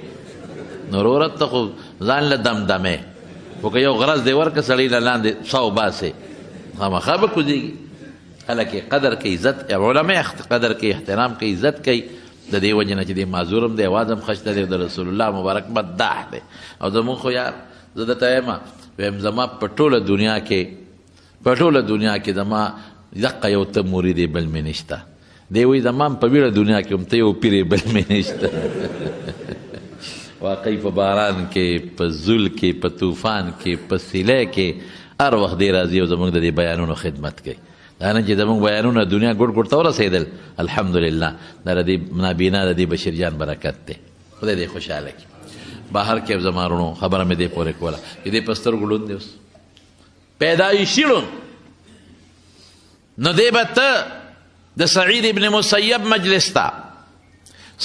نو وروره ته خو ځان له دمدمې خو که یو غرض دی ورکه سړی له لاندې 100 باسې خامخا به کوزېږي خلک یې قدر کوي، عزت علما قدر کوي، احترام کوي، عزت کوي. د دې وجې نه چې دی معذور هم دی، اواز هم خشته دی، د رسول الله مبارک مداح دی. او زمونږ خو یار زه درته وایم زما په ټوله دنیا کې زما دقه یو ته مرید بل مې نشته. دی وایي زما په بیړه دنیا کې هم ته یو پیر بل مې نشته. واقعي په باران کې، په زول کې، په طوفان کې، په سیلۍ کې هر وخت دی راځي او زموږ د دې بیانونو خدمت کوي. دا نه چې زموږ بیانونه دنیا ګوټ ګوټ ته ورسېدل، الحمدلله دا د دې نابینا د دې بشیر جان برکت دی. خدای دې خوشحاله کړي. بهر کې زما وروڼو خبره مې دې پورې کوله چې دې په سترګو ړوند دی، اوس پیدایشي ړوند. نو دی به ته د سعید ابن مسیب مجلس ته،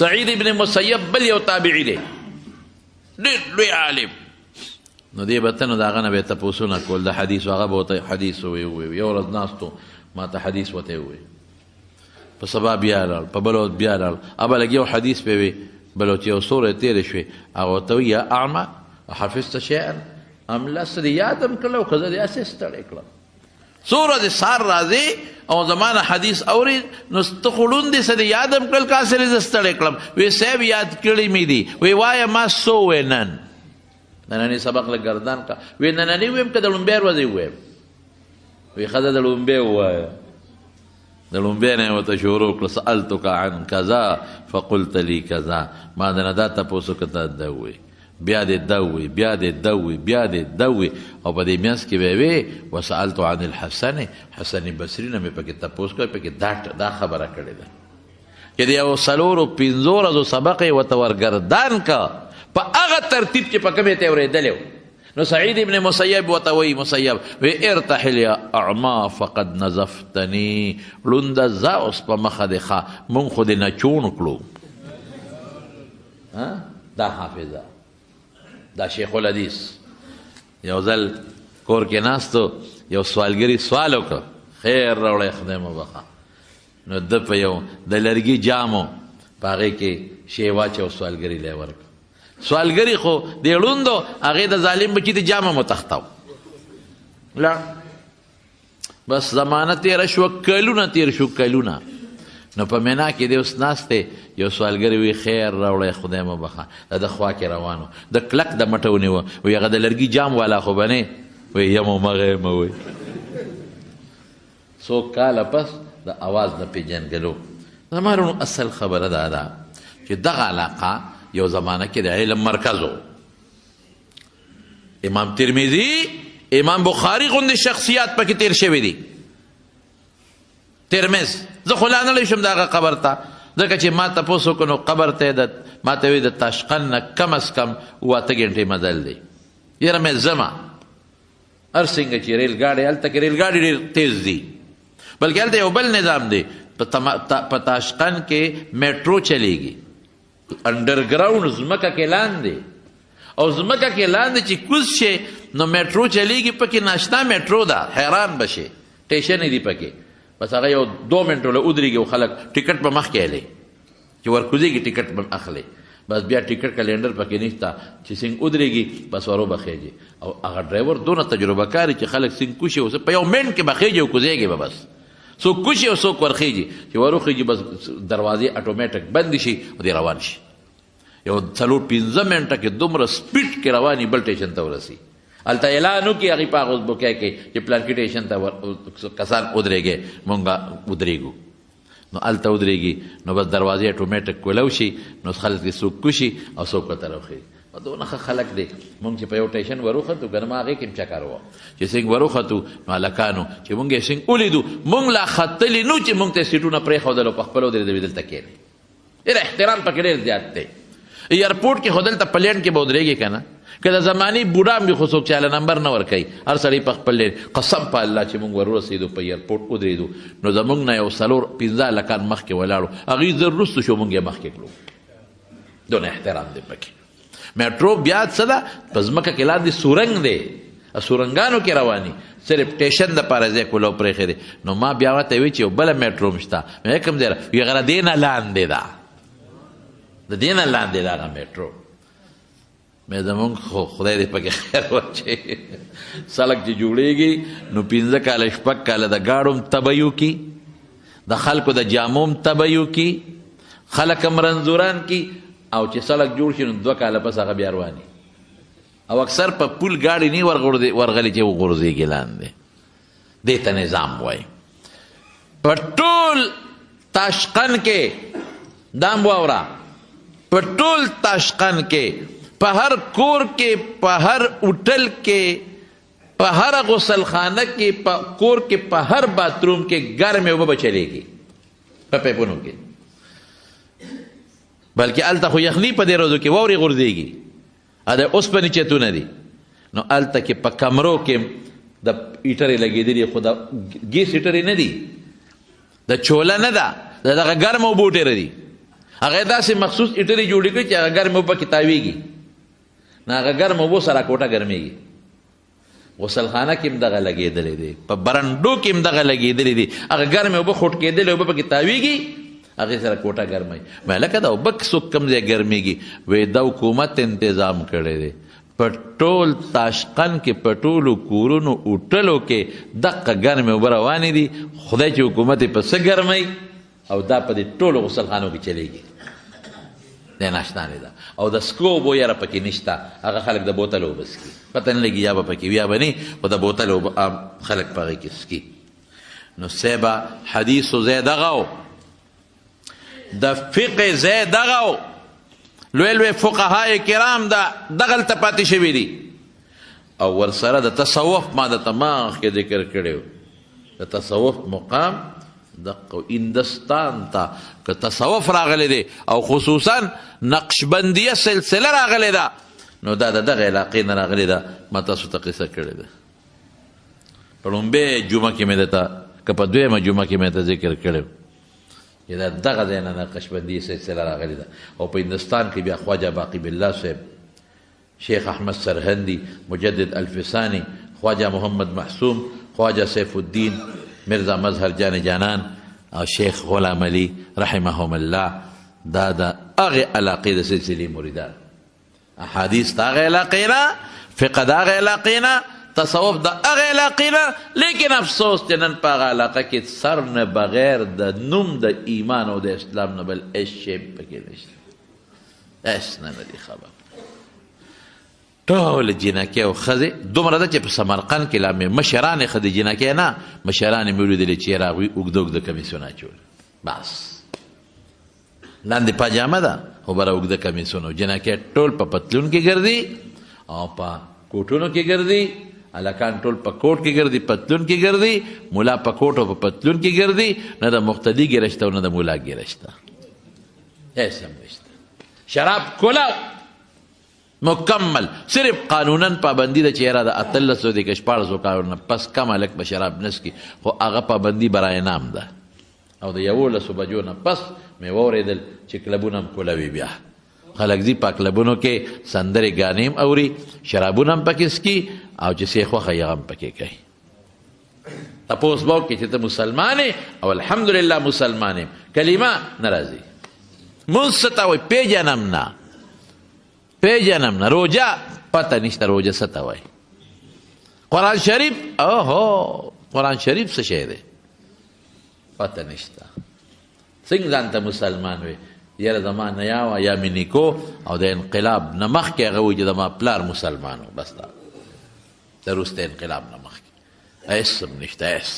سعید ابن مسیب بل یو تابعي دی، ډېر لوی عالم. نو دی به ته نو د هغه نه به یې تپوسونه کول د حدیثو، هغه به ورته حدیث ووایي. یو ورځ ناستو ما ته حدیث ورته ووایي، په سبا بیا لاړ، په بل ورځ بیا لاړ، ابه لږ یو حدیث پې وي، بل ورته یو څو ورځې تېرې شوې، هغه ورته وایي یا اعمه حفظت شیئا ام لا، څه دې یاد هم کړل او که زه دې هسې ستړی کړم. څو ورځې سهار راځې او زما نه حدیث اورې، نو ته خو ړوند دې، څه دې یاد هم کړل که هسې زه ستړی کړم. وایي صاحب یاد کړي مې دي. وایي وایه ما څه ووایې نن نننی سبق لږ ګردان کا. وایي نننی ویم که د لومبۍ ورځې ووایم؟ وایي ښه ده د لومبۍ ووایه. د لومبۍ نه یې ورته شروع کړه سألتک عن کذا فقلت لي کذا، ما د نه دا تپوس وکړه ته ده ووایي، بیا دې ده ووایي، بیا دې ده ووایي، بیا دې ده ووایي. او په دې منځ کې به یې وایي وسألت عن الحسن، حسن بصري نه مې پکې تپوس کړی، پکې دا خبره کړې ده چې د یو څلورو پنځو ورځو سبق یې ورته ورګردان که په هغه ترتیب چې په کوم یې ته اورېدلی و. نو سعید ابن مسیب ورته وایي، مسیب وایي ارتحل یا اعما فقد نظفتني، ړونده ځه اوس په مخه دې ښه، مونږ خو دې نه چون کړو. دا حافظه، دا شیخ الحدیث. یو ځل کور کې ناستو، یو سوالګري سوال وکړه، خیر راوړی خدای مو بخښه. نو ده په یو د لرګي جامو په هغې کې شی واچو، سوالګري لی ورکړه. سوالګري خو د ړوندو هغې د ظالم بچي د جامه متختاو لاړ. بس زمانه تېره شوه، کلونه تېر شو، کلونه. نو په مینا کې دی اوس ناست دی، یو سوالګري وایي خیر راوړی خدای مو بخښه. د ده خوا کې روان و، د کلک د مټه ونیوه، وایي هغه د لرګي جام والا خو به نه وایي یم مغه یم وایي. څو کاله پس د اواز نه پېژندګلو. زما وروڼو اصل خبره دا ده چې دغه علاقه یو زمانه کې د علم مرکز و. امام ترمذي، امام بخاري غوندې شخصیات پکې تیر شوي دي. ترمذ زه خو لاندلی شم د هغه قبر ته، ځکه چې ما تپوس وکړو نو قبر ته ما ته وایي د تاشقند نه کم از کم 8 ګنټې مزل دی. یاره مې ځمه هر څنګه چې ریل ګاډی، هلته کې ریل ګاډي ډېر تیز دي، بلکې هلته یو بل نظام دی، په تاشقند کې میټرو چلیږي، انډرګراونډ ځمکه کې لاندې، او ځمکه کې لاندې چې کوز شي نو میټرو چلیږي، پکې ناشنا میټرو ده، حیران بشي، ټیشنې دي پکې. بس هغه یو 2 منټو له ودرېږي او خلک ټکټ به مخکې الی چې ورکوزېږي ټکټ به اخلي. بس بیا ټکټ کلینډر پکې نشته چې څنګه ودرېږي بس ورو بخېږي. او هغه ډرایور دونه تجربه کاري چې خلک څنګه کوشي اوس په یو منټ کې بخېږي او کوزېږي به، بس څوک کوشي او څوک ورخېږي، چې وروخېږي بس دروازې اټومیټک بند شي او دی روان شي. یو 4-5 منټه کې دومره سپیډ کې رواني بل ټیشن ته ورسي. هلته اعلان وکړي هغې په هغه بوکی کې چې پلانکي ټیشن ته کسان ودرېږي، مونږ به ودرېږو. نو هلته ودرېږي نو بس دروازې اټومیټک کولو شي، نو خلک دې څوک کوشي او څوک ورته راوخېږي. دونه ښه خلک دی. مونږ چې په یو ټیشن وروختو که نه ما هغې کې هم چکر وه چې څنګه وروختو نو هلکانو چې مونږ یې څنګه ولیدو، مونږ لا ختلي نو چې مونږ ته سیټونه پرېښودل او په خپله ودرېدوي دلته کښېنئ. ډېر احترام پکې ډېر زیات دی. ایرپورټ کې خو دلته په لینډ کې به ودرېږي که نه، که د زماني بوډا هم وي خو څوک چاله نمبر نه ورکوي، هر سړی په خپل لینډ. قسم په الله چې مونږ ورسېدو په ایرپورټ ودرېدو نو زمونږ نه یو 4-15 هلکان مخکې ولاړو، هغوی زر وروستو شو مونږ یې مخکې کړو. دونه احترام دی پکې. میټرو بیا څه ده، په ځمکه کې لاندې سورنګ دی، سورنګانو کې رواني، صرف ټیشن دپاره ځای کولو پرېښی دی. نو ما بیا ورته وایي چې یو بله میټرو هم شته. مې کوم ځای وایي هغه د دې نه لاندې ده، د دې نه لاندې ده هغه میټرو. مې زمونږ خو خدای دې پکې خیر واچوي، سړک چې جوړېږي نو 15 کاله 6 کاله د ګاډو هم تبه یې وکړي د خلکو د جاموم تبیو کی خلک هم رنځوران کی او چې سړک جوړ شي نو 2 کاله پس هغه بیا رواني او اکثر په پول ګاډي نه ورغلي چې وغورځېږي لاندې. دې ته نظام وایي. په ټول تاشقند کې دام واوره، په ټول تاشقند کې په هر کور کې، په هر هوټل کې، په هر غسل خانه کې، په کور کې، په هر باتروم کې ګرمې اوبه به چلېږي په پیپونو کې. بلکې هلته خو یخني په دې ورځو کې واورې غورځېږي، د اوسپنې چتونه دي. نو هلته کې په کمرو کې د هیټرې لګېدلي، خو د ګیس هیټرې نه دي، د چوله نه ده، د دغه ګرمه اوبو هیټرې دي. هغه داسې مخصوص هیټرې جوړې کړي چې هغه ګرمې اوبه پکې تاویږي، نو هغه ګرمه اوبو سره کوټه ګرمېږي. غسل خانه کې هم دغه لګېدلی دی، په برنډو کې هم دغه لګېدلی دي، هغه ګرمې اوبه خوټ کېدلې اوبه پکې تاویږي، هغې سره کوټه ګرموي. وایي لکه دا اوبه څوک کوم ځای ګرمېږي؟ وایي دا حکومت تنظیم کړی دی. په ټول تاشقند کې، په ټولو کورونو هوټلو کې دقه ګرمې اوبه روانې دي. خدای چې حکومت یې په څه ګرموي، او دا په دې ټولو غسل خانو کې چلېږي. دی ناشنانې ده. او د سکو اوبو یاره پکې نشته، هغه خلک د بوتل اوبه څکي. پته نه لګي یا به پکې وي یا به نه، خو د بوتل اوبه عام خلک په هغې کې څکي. نو صیبه حدیثو ځای دغه و، د فقه ځای دغه و. لوی لوی فقهای کرام دغلته پاتې شوي دي. او ورسره د تصوف ما د تماغ کې ذکر کړی و، د تصوف مقام دقه هندستان ته که تصوف راغلی دی او خصوصا نقشبندیه سلسله راغلی ده، نو دا د دغه علاقې نه راغلی ده. ما تاسو ته قصه کړې ده په لومبۍ جمعه کې مې درته، که په دویمه جمعه کې مې ته ذکر کړی چې دا دغه ځای نه نقشبندیه سلسله راغلی ده. او په هندوستان کې بیا خواجه باقی بالله صاحب، شیخ احمد سرهندی، مجدد الفسانی، خواجه محمد محسوم، خواجه سیف الدین مرزا مظهر جان جانان او شیخ غلام علی رحمهم الله، دا د هغې علاقې د سلسلې مریدان. احادیث د هغې علاقې نه، فقه د هغې علاقې نه، تصوف د هغې علاقې نه. لیکن افسوس چې نن په هغه علاقه کې سر نه بغیر د نوم د ایمان او د اسلام نه بل هېڅ شی پکې نشته، هېڅ نه دی خبر. ټول جنکۍ او ښځې دومره ده چې په سمرقند کې لا مې مشرانې ښځې جنکۍ نه، مشرانې مې ولیدلې چې یاره هغوی اوږده اوږده کمیسونه اچول، بس لاندې پاجامه ده خو بره اوږده کمیسونه. جنکۍ ټول په پتلون کې ګرځي او په کوټونو کې ګرځي، هلکان ټول په کوټ کې ګرځي، پتلون کې ګرځي، ملا په کوټ او په پتلون کې ګرځي. نه د مقتدي ګیره شته او نه د ملا ګیره شته، هېڅ هم نشته. شراب کله مکمل، صرف قانونن پابندی ده چې یاره د 1800 د 1400 کالو نه پس کم هلک به شراب نه څکي، خو هغه پابندي برای نام ده. او د 11 بجو نه پس مې واورېدل چې کلبونه هم کولوي، بیا خلک ځي په کلبونو کې سندرې ګانې هم اوري، شرابونه هم پکې څکي، او چې څه یې خوښه یې هم پکې کوي. تپوس به وکړي چې ته مسلمان یې او الحمدلله مسلمان یم، کلمه نه راځي. مونځ څه ته وایي پیژنم نه، پیژنم نه. روژه پته نشته روژه څه ته وایي. قرآن شریف، اوهو قرآن شریف څه شی دی پته نشته. څنګه ځان ته مسلمان وي؟ یاره زما نیا وه یا مې نیکو، او د انقلاب نه مخکې هغه وایي چې زما پلار مسلمان و، بس دا د وروسته انقلاب نه مخکې هېڅ هم نشته، هېڅ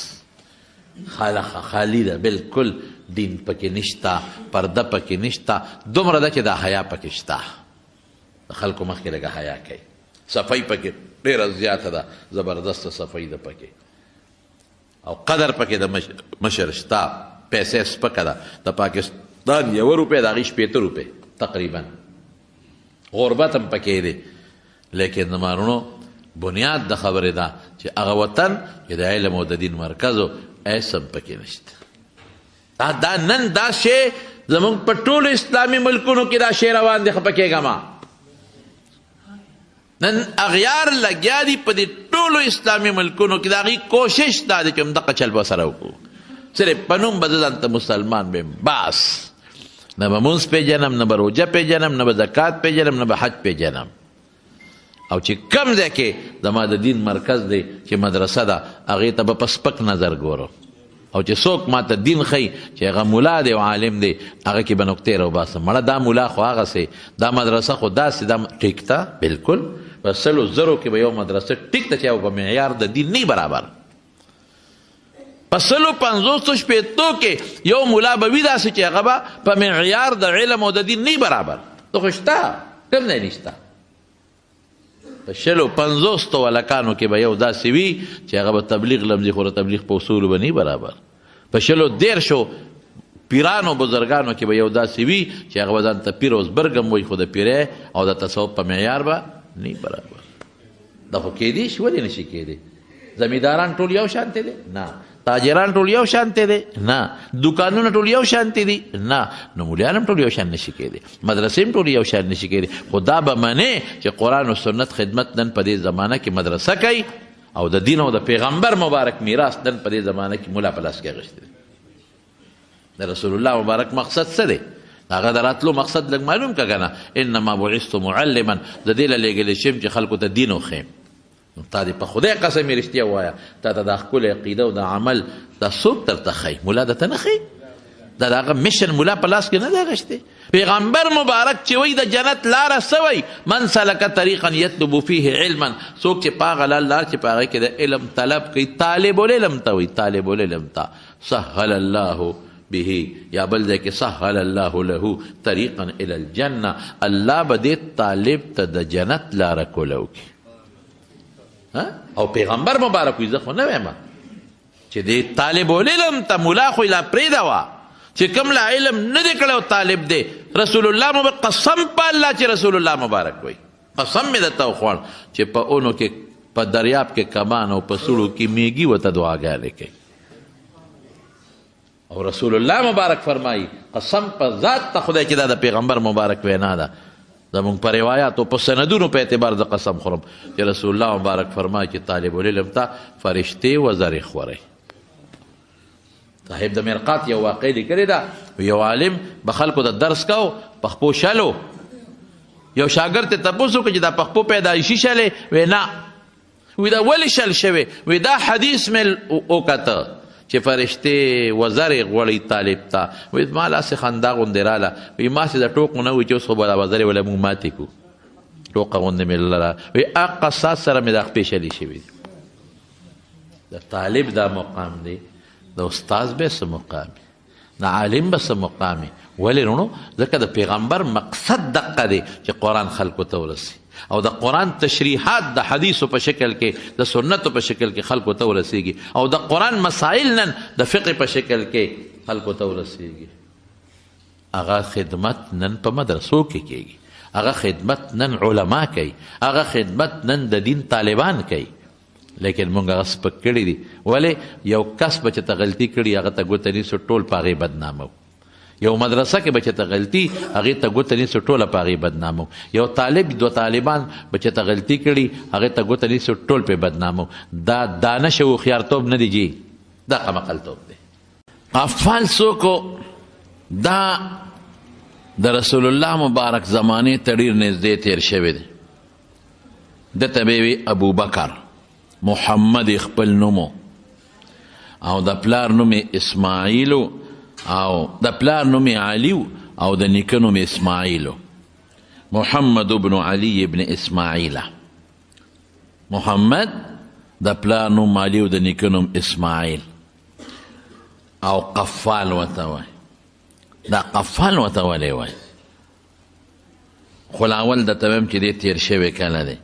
خالي ده بلکل. دین پکې نشته، پرده پکې نشته، دومره ده چې دا حیا پکې شته، د خلکو مخکې لږه حیا کوي. صفایي پکې ډېره زیاته ده، زبردسته صفایي ده پکې، او قدر پکې د مشر شته. پیسې سپکه ده، د پاکستان 1 روپۍ د هغې 80 روپۍ تقریبا. غربت هم پکې دی، لیکن د مارونو بنیاد د خبرې ده چې هغه وطن چې د علم او د دین مرکز و، هېڅ هم پکې نشته. دا نن دا شی زمونږ په ټولو اسلامي ملکونو کې دا شی روان دی. خفه کېږه ما، نن اغیار لګیا دي په دې ټولو اسلامي ملکونو کې. د هغې کوشش دا دی چې همدغه چل به سره وکړو، صرف په نوم به زه ځان ته مسلمان بیم، بس نه به مونځ پیژنم، نه به روژه پیژنم، نه به زکات پیژنم، نه به حج پیژنم. او چې کم ځای کې زما د دین مرکز دی چې مدرسه ده، هغې ته به په سپک نظر ګورم. او چې څوک ما ته دین ښیي چې هغه ملا دی او عالم دی هغه کې به نکتې راوباسم مړه دا ملا خو هغسې دا مدرسه خو داسې دا ټیک ته بلکل په 100,000 کې به یو مدرسه ټیک ته چې او په معیار د دین نه برابر په 150 کې یو ملا به وي داسې چې هغه به په معیار د علم او د دین نه برابر ته خو شته کوم ځای نشته په 150 ولکانو کې به یو داسې وي چې هغه به تبلیغ لمزي خو د تبلیغ په اصولو به نه برابر په 113 پیرانو بزرګانو کې به یو داسې وي چې هغه به ځان ته پیر او زبرګم وایي خو د پیرۍ او د تصوف په معیار به نه برابر دا خو کیدی شي ولې نشي کیدی زمینداران ټول یو شانته دي نه تاجران ټول یو شانته دي نه دکانونه ټول یو شانته دي نه نو مولیان هم ټول یو شان نشي کیدی مدرسې هم ټول یو شان نشي کیدی خو دا به منې چې قرآن او سنت خدمت نن په دې زمانه کې مدرسه کوي او د دین او د پیغمبر مبارک میراث نن په دې زمانه کې مولا په لاس کې اخیستی دی د رسول الله مبارک مقصد څه دی هغه د راتلو مقصد لږ معلوم که که نه انما بعثت معلما د دې له لېږلی شم چې خلکو ته دین وښیم تا دې په خدای قسم یې رښتیا ووایه تا ته دا ښکلې عقیده او د عمل دا څوک درته ښیي ملا درته نه ښیي دا د هغه میشن ملا په لاس کې نه دی اخیستی پیغمبر مبارک چې وایي د جنت لاره څه وایي من سلک طریقا یطلب فیه علما څوک چې په هغه لار چې په هغې کې د علم طلب کوي طالب العلم ته وایي طالب العلم ته سهل الله به یا بل ځای کې سهل الله له طریقا الی الجنه الله به دې طالب ته د جنت لاره کوله وکړي او پیغمبر مبارک وایي زه خو نه وایم چې دې طالب العلم ته ملا خو لا پرېږده وه چې کوم لا علم نه دی کړی او طالب دی رسول الله مبارک قسم په الله چې رسول الله مبارک وایي قسم مې درته وخوړ چې په اونو کې په دریاب کې کمان او په سوړو کې میږي ورته دعاګانې کوي او رسول الله مبارک فرمایي قسم په ذات ته خدای چې دا د پیغمبر مبارک وینا ده زمونږ په روایاتو په سندونو په اعتبار د قسم خورم چې رسول الله مبارک فرمایي چې طالب العلم ته فرشتې وزرې خورئ صاحب د مرقات یو واقع لیکلې ده یو عالم به خلکو ته درس کو پخپو شلو یو شاګرد ته تپوس وکړي چې دا پخپو پیدایشي شلې وی نه وی دا ولې شل شوی وی دا حدیث مې وکته چې فرشتې وزرې غوړی طالب ته وی ما لاسې خندا غوندې راله وی ما چې د ټوکو نه وي چې اوس خو به دا وزرې وله موږ ماتې کړو ټوقه غوندې مې لره وی هغه ساعت سره مې دا خپې شلې شوي د طالب دا مقام دی د استاذ به څه مقام د عالم به څه مقام ولې نو ځکه د پیغمبر مقصد دقه دی چې قرآن خلکو ته ورسي او د قرآن تشریحات د حدیثو په شکل کې د سنتو په شکل کې خلکو ته ورسیږي او د قرآن مسائل نن د فقه په شکل کې خلکو ته ورسیږي هغه خدمت نن په مدرسو کې کېږي هغه خدمت نن علما کوي هغه خدمت نن د دین طالبان کوي لیکن مونږ هغه سپک کړي دي ولې یو کس به چې ته غلطي کړي هغه ته ګوته نیسو ټول په هغې بدنامو یو مدرسه کې به چې ته غلطي هغې ته ګوته نیسو ټوله په هغې بدنامو یو طالب دو طالبان به چې ته غلطي کړي هغې ته ګوته نیسو ټول پې بدنامو دا دانش او هوښیارتوب نه دی جي دا قمقلتوب دی افعال څوک دا د رسول الله مبارک زمانې ته ډېر نږدې تېر شوی دی دته به وي ابوبکر محمد خپل نومو او د پلار نوم اسماعیلو او د پلار نوم علیو او د نیکه نوم اسماعیلو محمد ابن علی ابن اسماعیل محمد د پلار نوم علی او د نیکه نوم اسماعیل او قفال ورته وایي دا قفال ورته ولې وایي خو اول د ته وایم چې دی تېر شوی کله دی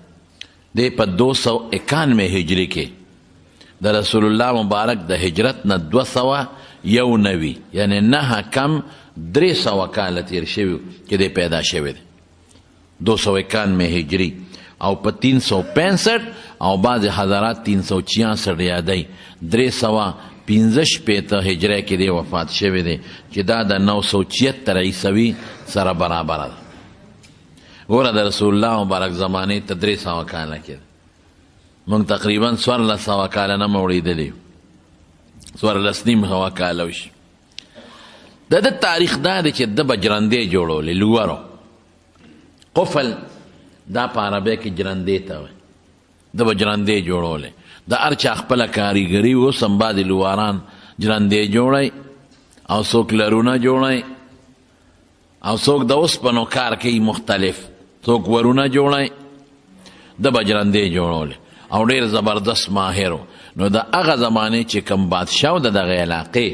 دی په 291 هجری کې د رسول الله مبارک د هجرت نه 291 یعنی نه کم 300 کاله تېر شوي چې دی پیدا شوی دی 291 هجری او په 365 او بعض حضرات 366 یادی 315 هجری کې دی وفات شوی دی چې دا د 976 عیسوي سره برابر ده ګوره د رسول الله مبارک زمانې ته 300 کاله کې موږ تقریبا 1400 کاله نه موړېدلي 14 کاله وشي د ده تاریخ دا دی چې ده به جرندې جوړولې لوورو قفل دا په عربۍ کې جرندې ته وایي ده به جرندې جوړولې د هر چا خپله کاریګري اوس هم بعضې لواران جرندې جوړی او څوک لرونه جوړی او څوک د اوسپنو کار کوي مختلف څوک ورونه جوړی د به جرندې جوړولې او ډېر زبردست ماهر و نو د هغه زمانې چې کوم بادشاه و د دغه علاقې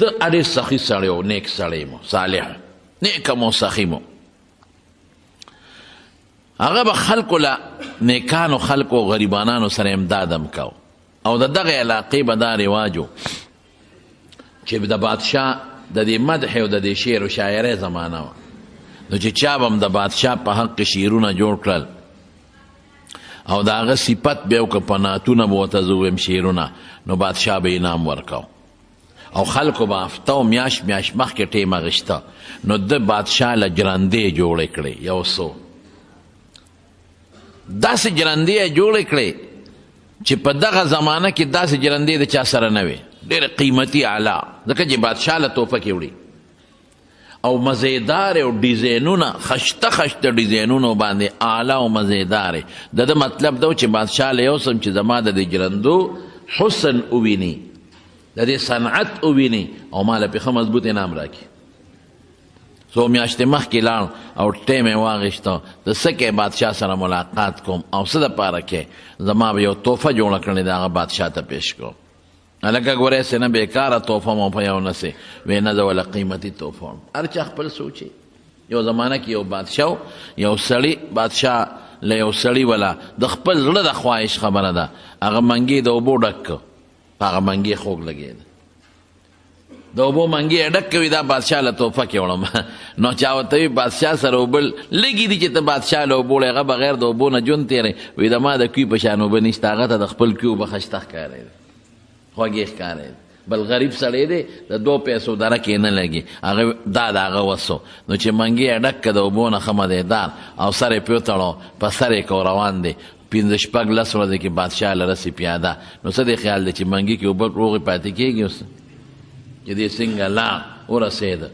د ډېر سخي سړی و نیک سړی مو صالح نیکه مو سخي مو هغه به خلکو له نیکانو خلکو غریبانانو سره امداد هم کو او د دغه علاقې به دا رواج و چې د بادشاه د دې مدح او د دې شعر و شاعرۍ زمانه وه نو چې چا به هم د بادشاه په حق کې شعرونه جوړ کړل او د هغه صفت به یې وکړه په نعتونه به ورته زه ووایم شعرونه نو بادشاه به انعام ورکو او خلکو به هفته و میاشت میاشت مخکې ټیم اخیسته نو د بادشاه له جرندې جوړې کړې یو څو داسې جرندې یې جوړې کړې چې په دغه زمانه کې داسې جرندې د چا سره نه وې ډېره قیمتي اعلی ځکه چې بادشاه له تحفه کې وړي او مزیدار او ډیزاینونه خشته خشته ډیزاینونو باندې اعلی او مزیدار د ده مطلب دا و چې بادشاه له یو سم چې زما د دې جرندو حسن وویني د دې صنعت وویني او ما له پې ښه مضبوط انعام راکړي څو میاشتې مخکې لاړ او ټیم یې واخیسته د څه کې بادشاه سره ملاقات کوم او څه دپاره کې زما به یو تحفه جوړه کړې د هغه بادشاه ته پیش کوم هلکه ګورې سې نه بېکاره تحفه مو په یو نه سې وی نه زه وله قیمتي تحفه وم هر چا خپل سوچي یو زمانه کې یو بادشاه یو سړي بادشاه له یو سړي وله د خپل زړه د خواهش خبره ده هغه منګي د اوبو ډک که په هغه منګي خوږ لګېده د اوبو منګي یې ډک کوي دا بادشاه له تحفه کې وړم نو چا ورته وي بادشاه سره اوبه لږې دي چې ته بادشاه له اوبو هغه بغیر د اوبو نه ژوند تېری وي د ما د کوي په شان اوبه نشته هغه ته د خپل کوي اوبه ښایسته ښکارېده خوږې ښکارېده بل غریب سړی دی د 2 پیسو دره کې نه لګي هغه دا د هغه وسو نو چې منګي یې ډک که د اوبو نه ښه مدیدار او سر یې پې وتړو په سر یې کو روان دی 15 شپږ لس ورځې کې بادشاه له رسي پیاده نو څه دی خیال دی چې منګي کې اوبه روغې پاتې کېږي اوس چې دې څنګه لا ورسېده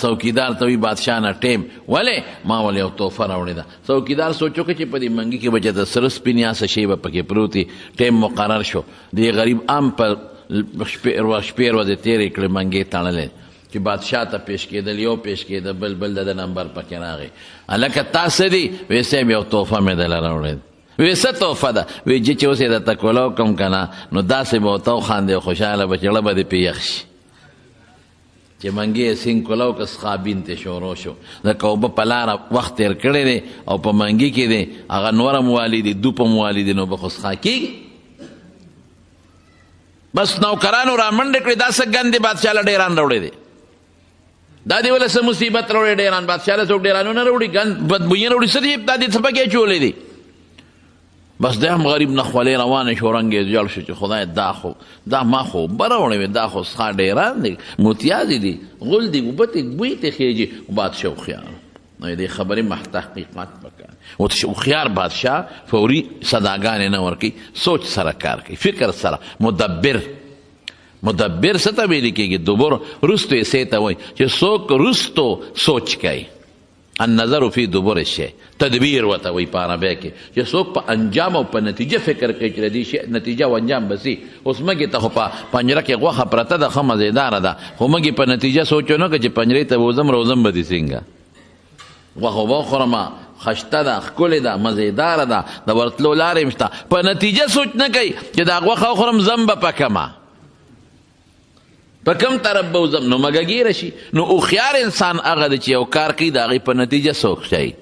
څوکیدار ته وي بادشاه نه ټیم ولې ما ولې یو تحفه راوړې ده څوکیدار سوچ وکړه چې په دې منګي کې به چې د سره سپین یا څه شی به پکې پروت وي ټیم مقرر شو دې غریب عام په شپې ورځې تېرې کړې منګې تړلې چې بادشاه ته پیش کېدل یو پیش کېده بل بل د نمبر پکې راغی هلکه تا څه دي وی صاحب یو تحفه مې دله راوړې وی څه تحفه ده وی چې اوس یې درته کوله وکړم که نه نو داسې به ورته وخاندې خوشحاله به چې زړه به دې پې یخ شي چې منګي یې سینګ کولو که سخابین ته شروع شو ځکه اوبه په لاره وخت تېر کړی دی او په منګي کې دی هغه نور هم والي دي دوپ هم والي دي نو به خو څښا کېږي بس نوکرانو را منډې کړې دا څه ګندې بادشاه له ډیران راوړی دی دا دې وله څه مصیبت راوړی ډیران بادشاه له څوک ډیرانونه راوړي ګند بدبویي راوړي څه دي دا دې څه پکې اچولی دی بس دی هم غریب نه خولې روانې شو رنګ یې جوړ شو چې خدای دا ما خو اوبه راوړی وې دا خو څښا ډیران دی موتیازې دي غول دي اوبه ته بوی ته خېږي بادشاه هوښیار نو دې خبرې تحقیقات پکار هوښیار بادشاه فوري صداګانې نه ورکوي سوچ سره کار کوي فکر سره مدبر څه ته ویل کېږي دوبر رستو یې سې ته وایي چې څوک رستو سوچ کوي النظر فی دبر الشی تدبیر ورته وایي په عربی کې چې څوک په انجام او په نتیجه فکر کوي چې د دې شي نتیجه او انجام به سي اوس مګې ته خو په پنجره کې غوښه پرته ده ښه مزېداره ده خو مګې په نتیجه سوچ ونه کړه چې پنجرې ته وځم روزم به دې څنګه غوښه به وخورم خشته ده ښکلې ده مزېداره ده د ورتلو لارې هم شته په نتیجه سوچ نه کوي چې دا غوښه وخورم زم به پکمه په کوم طرف به وځم نو مګه شي نو هوښیار انسان هغه دی چې یو کار کوي د هغې په نتیجه سوچ کوي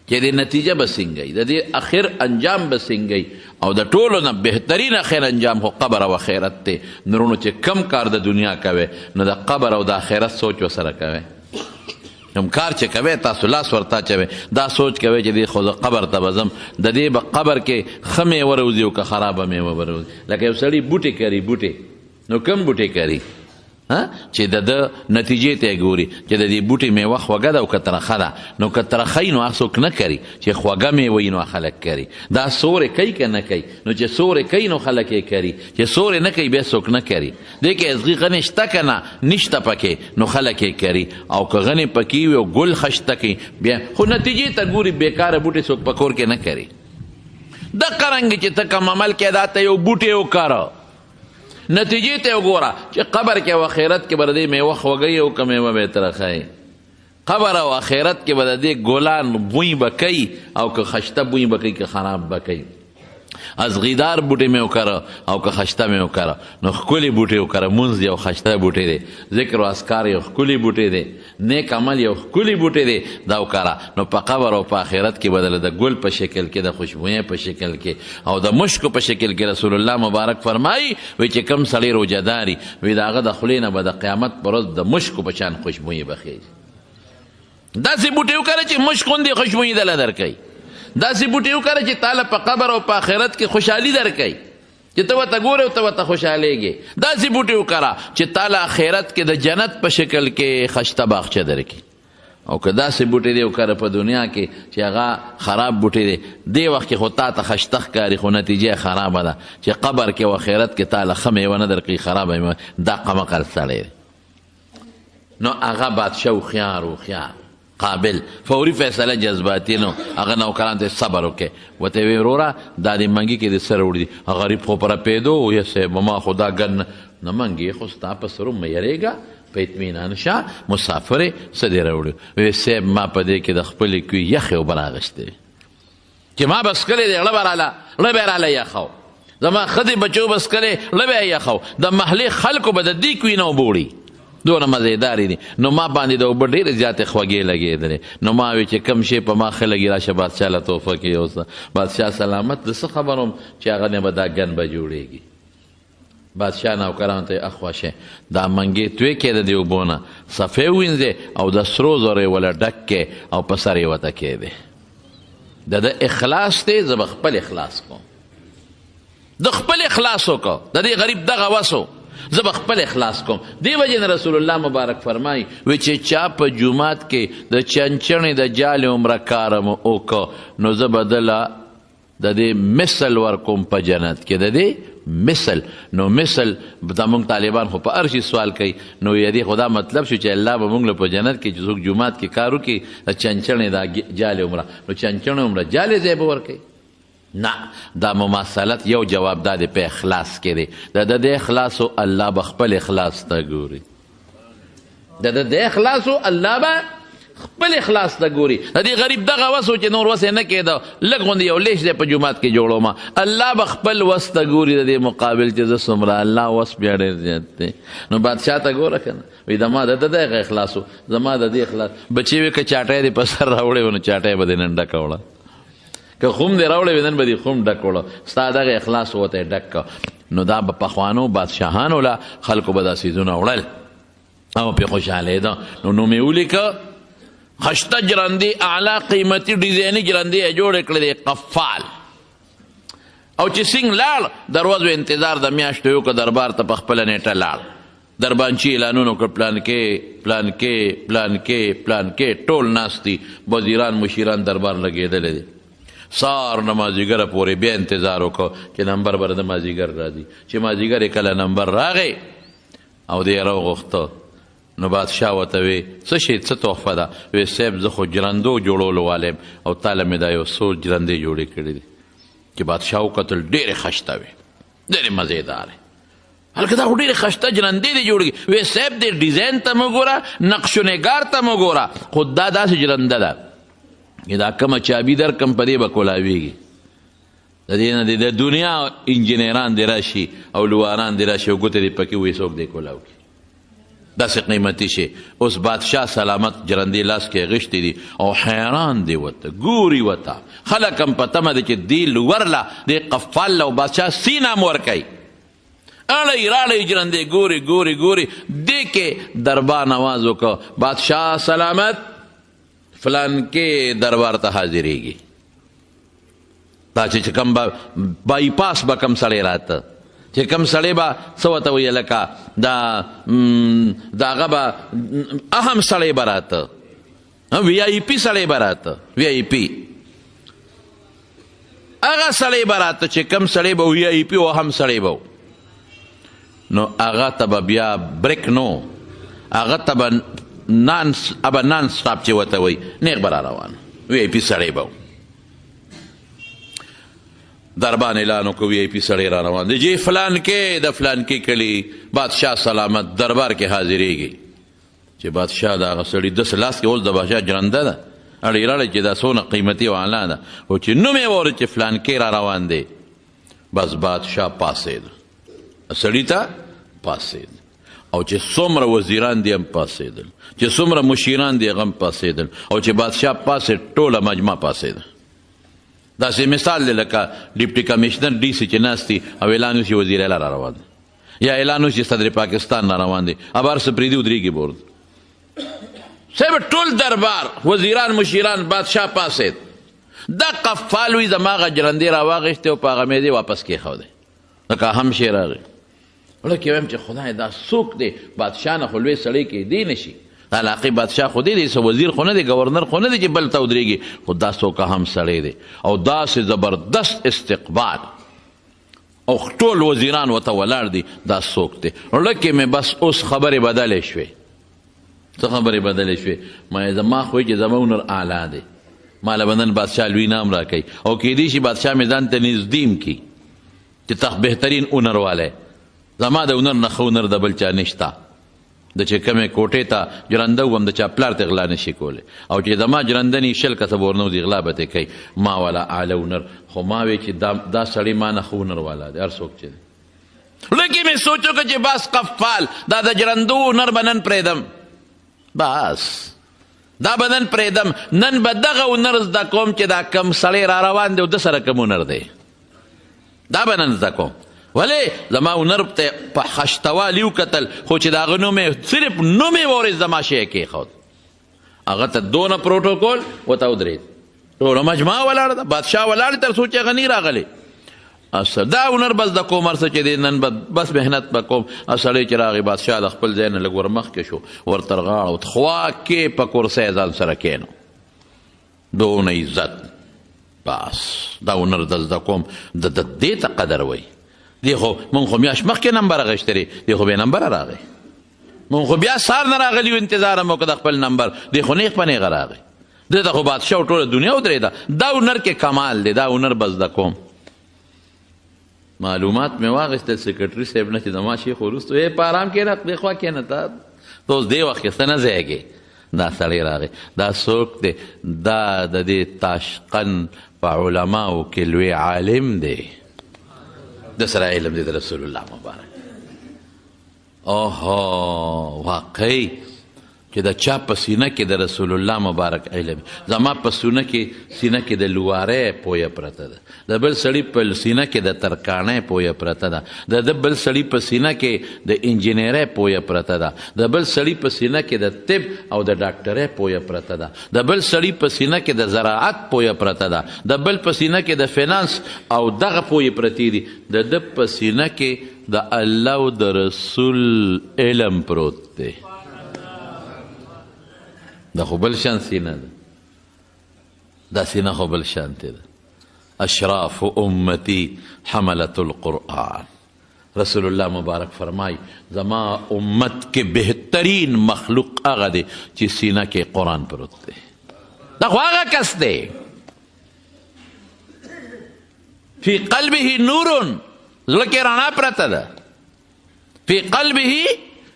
چې د نتیجه به څنګه وي د دې اخر انجام به څنګه وي او د ټولو نه بهترین اخر انجام خو قبر او آخرت دی نورونو چې کم کار د دنیا کوئ نو د قبر او د آخرت سوچ ورسره کوئ کوم کار چې کوئ تاسو لاس ورته اچوئ دا سوچ کوئ چې دې خو زه قبر ته به ځم د دې به قبر کې ښه میوه روزي او که خرابه میوه به روزي لکه یو سړي بوټي کري بوټي نو کم بوټي کري چې د نتیجې ته یې ګوري چې د دې بوټي میوه خوږه ده او که ترخه ده نو که ترخه وي نو هغه څوک نه کري چې خوږه میوه وي نو خلک کري دا سورې کوي که نه کوي نو چې سورې کوي نو خلک یې کري چې سورې نه کوي بیا څوک نه کري دې کې ازغي غنې شته که نه نشته پکې نو خلک یې کري او که غنې پکې وي او ګل خشته کوي بیا خو نتیجې ته ګوري بېکاره بوټي څوک په کور کې نه کري دقه رنګې چې ته کوم عمل کې دا ته یو بوټی وکاره نتیجې ته وګوره چې قبر کې او آخرت کې به د دې میوه خوږی او که میوه به یې ترخه قبر او آخرت کې به د دې ګلان بوی به کوي او که خشته بوی به کوي که خراب به کوي از غیدار بوټی مې وکره او که خشته مې وکره نو ښکلي بوټی وکره مونځ یو خشته بوټی دی ذکر و اذکار یو ښکلي بوټی دی نیک عمل یو ښکلي بوټی دی دا وکره نو په قبر او په آخرت کې به د ګل په شکل کې د خوشبویۍ په شکل کې او د مشکو په شکل کې رسول الله مبارک فرمایي وی چې کم سړی روجهداري وی د هغه د خولې نه به د قیامت په ورځ د مشکو په شان خوشبویي به خیږي داسې بوټی وکره چې مشک غوندې خوشبویي دله درکوي داسې بوټي وکړه چې تاله په قبر او په آخرت کې خوشحالي درکوي چې ته ورته ګورې او ته ورته خوشحالېږې داسې بوټي وکړه چې تاله آخرت کې د جنت په شکل کې خشته باغچه درکړي او که داسې بوټي دی وکړه په دنیا کې چې هغه خراب بوټي دی دې وخت کې خو تا ته خشته ښکاري خو نتیجه خرابه ده چې قبر کې او آخرت کې تاله ښه میوه نه درکوي خرابه میوه دا قمقل سړی دی نو هغه بادشاه هوښیار قابل فوري فیصله جذباتي نو هغه نوکران ته صبر وکړي ورته یې ویې وروره دا د منګي کې د سر وړي غریب خو په رپېدو یا صاحب ما خو دا ګن نه منګي خو ستا په سرو مه یېرېږه په اطمینان شه مسافر یې څه دې راوړي ویې صاحب ما په دې کې د خپلې کوي یخې اوبه راغوښتې چې ما بس کړی دی ړه به یې راله یخو زما ښځې بچو بس کړی ړه به یې یخو د محلې خلکو به د دې کوي نه اوبه وړي دونه مزیدارې دي نو ما باندې د اوبه ډېرې زیاتې خوږې لګېدلې نو ما وی چې کم شی په ما ښه لګي راشه بادشاه له تحفه کې یوسه بادشاه سلامت د څه خبر وم چې هغه نه به دا ګن به جوړېږي بادشاه نوکرانو ته اخواشه دا منګې توی کې د دې اوبو نه صفې ووینځې او د سرو زرو یې وله ډک کې او په سر یې وته کېدې د اخلاص دی زه به خپل اخلاص کوم د خپل اخلاص وکړه د دې غریب دغه وسو زه به خپل اخلاص کوم دې وجې نه رسول الله مبارک فرمایي وی چې چا په جومات کې د چنچڼې د جالې عمره کار م وکړه نو زه به دله د دې مثل ورکوم په جنت کې د دې مثل نو مثل دا مونږ طالبان خو په هر شي سوال کوي نو یدې خو دا مطلب شو چې الله به مونږ له په جنت کې چې څوک جومات کې کار وکړي د چنچڼې دا جالې عمره نو چنچڼې عمره جالې ځای به ورکوي نه دا مماثلت یو جواب دا دی په اخلاص کې دی د د اخلاصو الله به خپل اخلاص ته ګوري د اخلاصو الله به خپل اخلاص ته ګوري د دې غریب دغه وسو چې نور وس نه کېده لږ غوندې یو لیش دی په جومات کې جوړومه الله به خپل وس ته ګوري د دې مقابل چې زه څومره الله وس بیا ډېر زیات دی نو بادشاه ته ګوره که نه وایي زما د دغه اخلاص زما د دې اخلاص بچې وې که چاټی دې په سر راوړی و نو چاټی به دې نن ډکه وړه که خوم دې راوړی وې نن به دې خوم ډک وړه ستا دغه اخلاص ورته یې ډک که نو دا به پخوانو بادشاهانو له خلکو به دا څیزونه وړل او پرې خوشحالېده نو نوم یې ولیکه خشته جرندې اعلی قیمتي ډیزایني جرندې یې جوړې کړې دی قفال او چې سنګ لاړ دروازو انتظار د میاشتو یو که دربار ته په خپله نیټه لاړ دربانچي اعلانونه وکړ پلان کې ټول ناست دي وزیران مشیران دربار لګېدلی دی سار نه مازدیګره پورې بیا انتظار وکړو چې نمبر به د مازدیګر راځي چې مازدیګر یې کله نمبر راغی او دی یې راوغوښته نو بادشاه ورته وی څه شی څه تحفه ده وی صاحب زه خو جرندو جوړولو والی یم او تاله مې دا یو څو جرندې جوړې کړې دي چې بادشاه وکتل ډېرې خشته وې ډېرې مزېدارې هلکه دا خو ډېرې خشته جرندې دې جوړې وی صاحب دې ډیزاین ته مه ګوره نقش و نگار ته مه ګوره خو دا داسې جرنده ده چې دا کومه چابي درکړم په دې به کولاویږي د دې نه د دنیا انجینران دې راشي او لواران دې راشي او ګوتې دې پکې وایي څوک دې کولاو کړي داسې قیمتي شي اوس بادشاه سلامت جرندې لاس کې غشتې دي او حیران دی ورته ګوري ورته خلک هم په تمه دی چې دې لورله دې قفال له بادشاه سینه هم ورکوي اړی راړی جرندې ګوري دې کې دربار نواز وکړه بادشاه سلامت فلان کې دربار ته حاضرېږي دا چې کوم بای پاس به کم سړی راته چې کم سړی به څه ورته وایي لکه د هغه به اهم سړی به راته وی آی پي سړی به راته وی آی پي هغه سړی به راته چې کم سړی به وی آی پي او اهم سړی به نو هغه ته به بیا بریک نو هغه ته به نان سټاپ چې ورته وایي نیغ به را روان وی آی پي سړی به دربان اعلان وکړ وی آی پي سړی را روان دی جی فلان کې د فلان کې کلي بادشاه سلامت دربار کې حاضرېږي چې بادشاه د هغه سړي داسې لاس کې اوس د بادشاه جرنده ده اړې راړې چې دا څونه قیمتي او اعلی ده خو چې نوم یې واورېد چې فلان کې را روان دی بس بادشاه پاسېد سړي ته پاسېد او چې څومره وزیران دي هم پاسېدل چې څومره مشیران دي هغه هم پاسېدل او چې بادشاه پاسېد ټوله مجمع پاسېده داسې مثال دی لکه ډیپټي کمیشنر ډي سي چې ناست دي او اعلان وشي وزیر اعلی را روان دی یا اعلان وشي صدر پاکستان را روان دی اب هر څه پرېږدي ودرېږي بورد صاحب ټول دربار وزیران مشیران بادشاه پاسېد دا قفال وي زما هغه جرندې راواغېستې او په هغه مېدې واپس کېښودی لکه هم شی راغی ولکې وایم چې خدای دا څوک دی بادشاه نه خو لوی سړی کېدی نه شي د علاقې بادشاه خو دی څه وزیر خو نه دی ګورنر خو نه دی چې بل ته ودرېږي خو دا څوک هم سړی دی او داسې زبردست استقبال او ټول وزیران ورته ولاړ دي دا څوک دی ولکې مې بس اوس خبرې بدلې شوې څه خبرې بدلې شوې ما زما خو چې زما هنر اعلی دی ما له بدن بادشاه لوی نام راکوي او کېدی شي بادشاه مې ځان ته نږدې کړي چې بهترین هنر والی زما د هنر نه ښه هنر د بل چا نشته د چې کومې کوټې ته جرنده وم د چا پلار ته غلا نشي کولی او چې زما جرنده نی شل کسه به ورنوځي غلا به ترې کوي ما والا اعلی هنر خو ما وی چې دا سړی ما نه ښه هنر والا دی هر څوک چې دی لکه مې سوچ وکړه چې بس قفال دا د جرندو هنر به نن پرېږدم بس دا به نن پرېږدم نن به دغه هنر زده کوم چې دا کم سړی را روان دی او ده سره کوم هنر دی دا به نن زده کوم ولې زما هنر ته په خشتوالي وکتل خو چې د هغه نوم یې صرف نوم یې واورېد زما شی یې کېښود هغه ته دونه پروټوکول ورته ودرېد ټوله مجمع ولاړه ده بادشاه ولاړ تر څو چې هغه نی راغلی دا هنر بس د کوم هر څه چې دی نن بس محنت به کوم سړی چې راغی بادشاه د خپل ځای نه لږ ور مخکې شو ورته غاړه خوا کې په کرسی ځان سره کېنو دونه عزت بس دا هنر د زده کوم د دې ته قدر وایي دی خو مونږ خو میاشت مخکې نمبر اخیستی دی خو بې نمبره راغی مونږ خو بیا سهار نه راغلي یو انتظار هم وکړه د خپل نمبر دی خو نیغ په نیغه راغی دې ته خو بادشاه ټوله دنیا ودرېده دا هنر کې کمال دی دا هنر به زده کوم معلومات مې واخیستل سیکرټري صاحب نه چې زما شیخ وروستو په ارام کښېنه دې خوا کښېنه ته اوس دې وخت کې څه نه ځایږې دا سړی راغی دا څوک دی دا د دې تاشقند په علماو کې لوی عالم دی د سره علم دی د رسول الله مبارک اوهو واقعي چې د چا په سینه کې د رسول الله مبارک علم زما په سینه کې د لوارۍ پویه پرته ده د بل سړي په سینه کې د ترکاڼۍ پویه پرته ده د بل سړي په سینه کې د انجینرۍ پویه پرته ده د بل سړي په سینه کې د طب او د ډاکټرۍ پویه پرته ده د بل سړي په سینه کې د زراعت پویه پرته ده د بل په سینه کې د فینانس او دغه پویې پرتې دي د ده په سینه کې د الله او د رسول علم پروت دی دا خو بل شان سینه ده دا سینه خو بل شانتې ده اشراف امتی حملت القرآن رسول الله مبارک فرمای زما امت کې بهترین مخلوق هغه دی چې سینه کې قرآن پروت دی دا خو هغه کس دی فی قلبه نور زړه کې رڼا پرته ده فی قلبه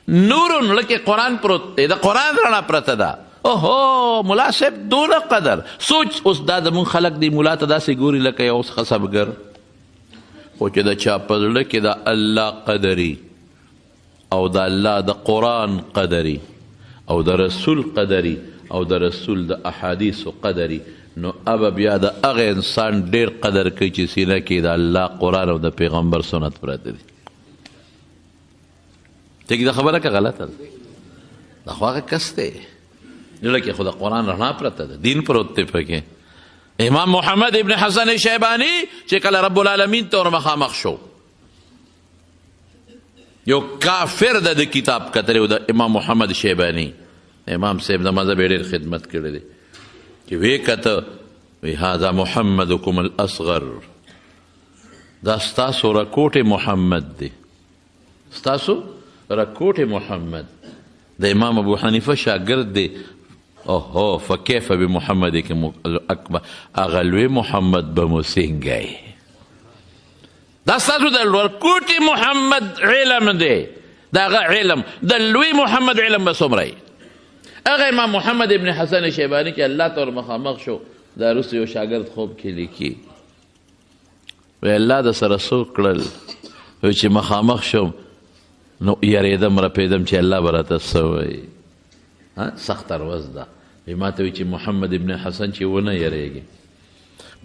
نور زړه کې قرآن پروت دی د قرآن رڼا پرته ده اوهو ملا صاحب دونه قدر سوچ اوس دا زمونږ خلک دی ملا ته داسې ګوري لکه یو اوس خصبګر خو چې د چا په زړه کې د الله قدري او د الله د قرآن قدري او د رسول قدري او د رسول د احادیثو قدري نو ابه بیا د هغه انسان ډېر قدر کوي چې سینه کې د الله قرآن او د پیغمبر سنت پراته دي ټیک دا خبره که غلطه ده دا خو هغه کس دی زړه کې خو د قرآن رڼا پرته ده دین پروت دی پکې امام محمد ابن حسن شیبانی چې کله رب العالمین ته ور مخامخ شو یو کافر د کتاب کتلی د امام محمد شیبانی امام صاحب د مذهب ډېر خدمت کړی دی چې ویې کته وی هذا محمدکم الاصغر دا ستاسو رکوټ محمد دی ستاسو رکوټ محمد د امام ابو حنیفه شاګرد دی اوهو فکیف بمحمد اکبر اغلوی محمد به مو څنګه دا ستاسو د ورکوټي محمد علم دی، د هغه علم د لوی محمد علم به څومره وي. هغه امام محمد ابن حسن شیباني چې الله ته ور مخامخ شو، دا وروسته یو شاګرد خوب کې لیکي وی الله د سره څوک کړل، وی چې مخامخ شم نو یریدم رپېدم چې الله به راته څه وایي. سخته ورځ ده. وی ما ته وی چې محمد ابن حسن چې ونه یریږي،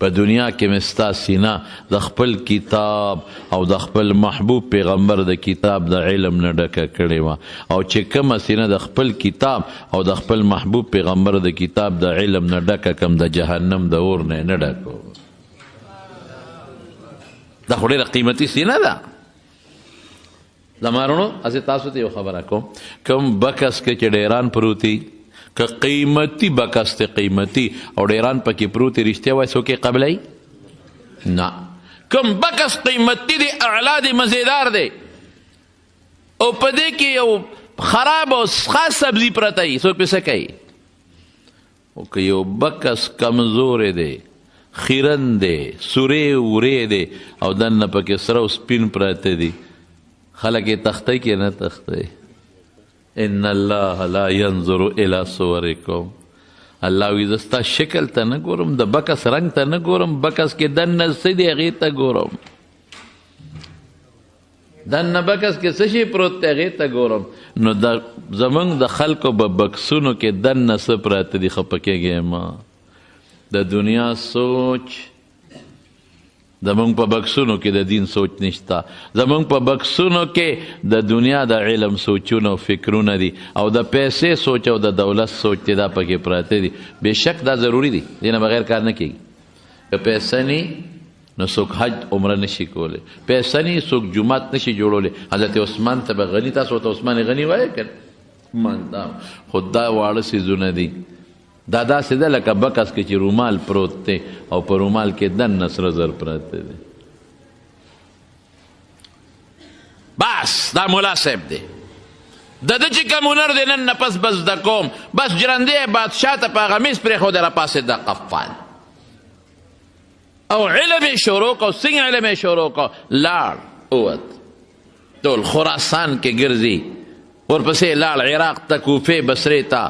په دنیا کې مې ستا سینه د خپل کتاب او د خپل محبوب پیغمبر د کتاب د علم نه ډکه کړې وه، او چې کومه سینه د خپل کتاب او د خپل محبوب پیغمبر د کتاب د علم نه ډکه کم د جهنم د اور نه ډکو. دا خو ډېره قیمتي سینه ده. زما وروڼو هسې تاسو ته یو خبره کوم، کوم بکس کې چې ډیران پروتي، که قیمتي بکس ته قیمتي او ډیران پکې پروتي، رښتیا وایي څوک یې قبلوي؟ نه. کوم بکس قیمتي دی، اعلی دی، مزیدار دی، او په دې کې یو خراب او خاص سبزي پرته وي، څوک پې څه کوي؟ او که یو بکس کمزوری دی، خیرن دی، سوری وری دی، او دننه پکې سره او سپین پراته دي، خلک یې تختی کې نه تختی. ان الله لا ينظر الى صورکم، الله وی زه ستا شکل ته نه ګورم، د بکس رنګ ته نه ګورم، بکس کې دننه څه دی هغې ته ګورم، دننه بکس کې څه شي پروت دی هغې ته ګورم. نو د زمونږ د خلکو په بکسونو کې دننه څه پراته دي، خفه کېږئ مه. د دنیا سوچ زمونږ په بکسونو کې د دین سوچ نشته، زمونږ په بکسونو کې د دنیا د علم سوچونه او فکرونه دي، او د پیسې سوچ او د دولت سوچ چې دا پکې پراته دي. بېشک دا ضروري دي، دې نه بغیر کار نه کېږي. که پیسه نه نو څوک حج عمره نشي کولی، پیسه نه څوک جومات نشي جوړولی. حضرت عثمان ته به غني، تاسو ته عثمان غني وایه که نه؟ خو دا واړه څیزونه دي. دا داسې ده لکه بکس کې چې رومال پروت دی او په رومال کې دننه سره زر پراته دی. بس دا ملا صاحب دی، د ده چې کوم هنر دی نن نه پس بس زده کوم، بس جرندې بادشاه ته په هغه میز پرېښودی راپاسېد د قفال، او علم یې شروع کو. څنګه علم یې شروع کو؟ لاړ اووت ټول خراسان کې ګرځي، ورپسې لاړ عراق ته، کوفې بصرې ته،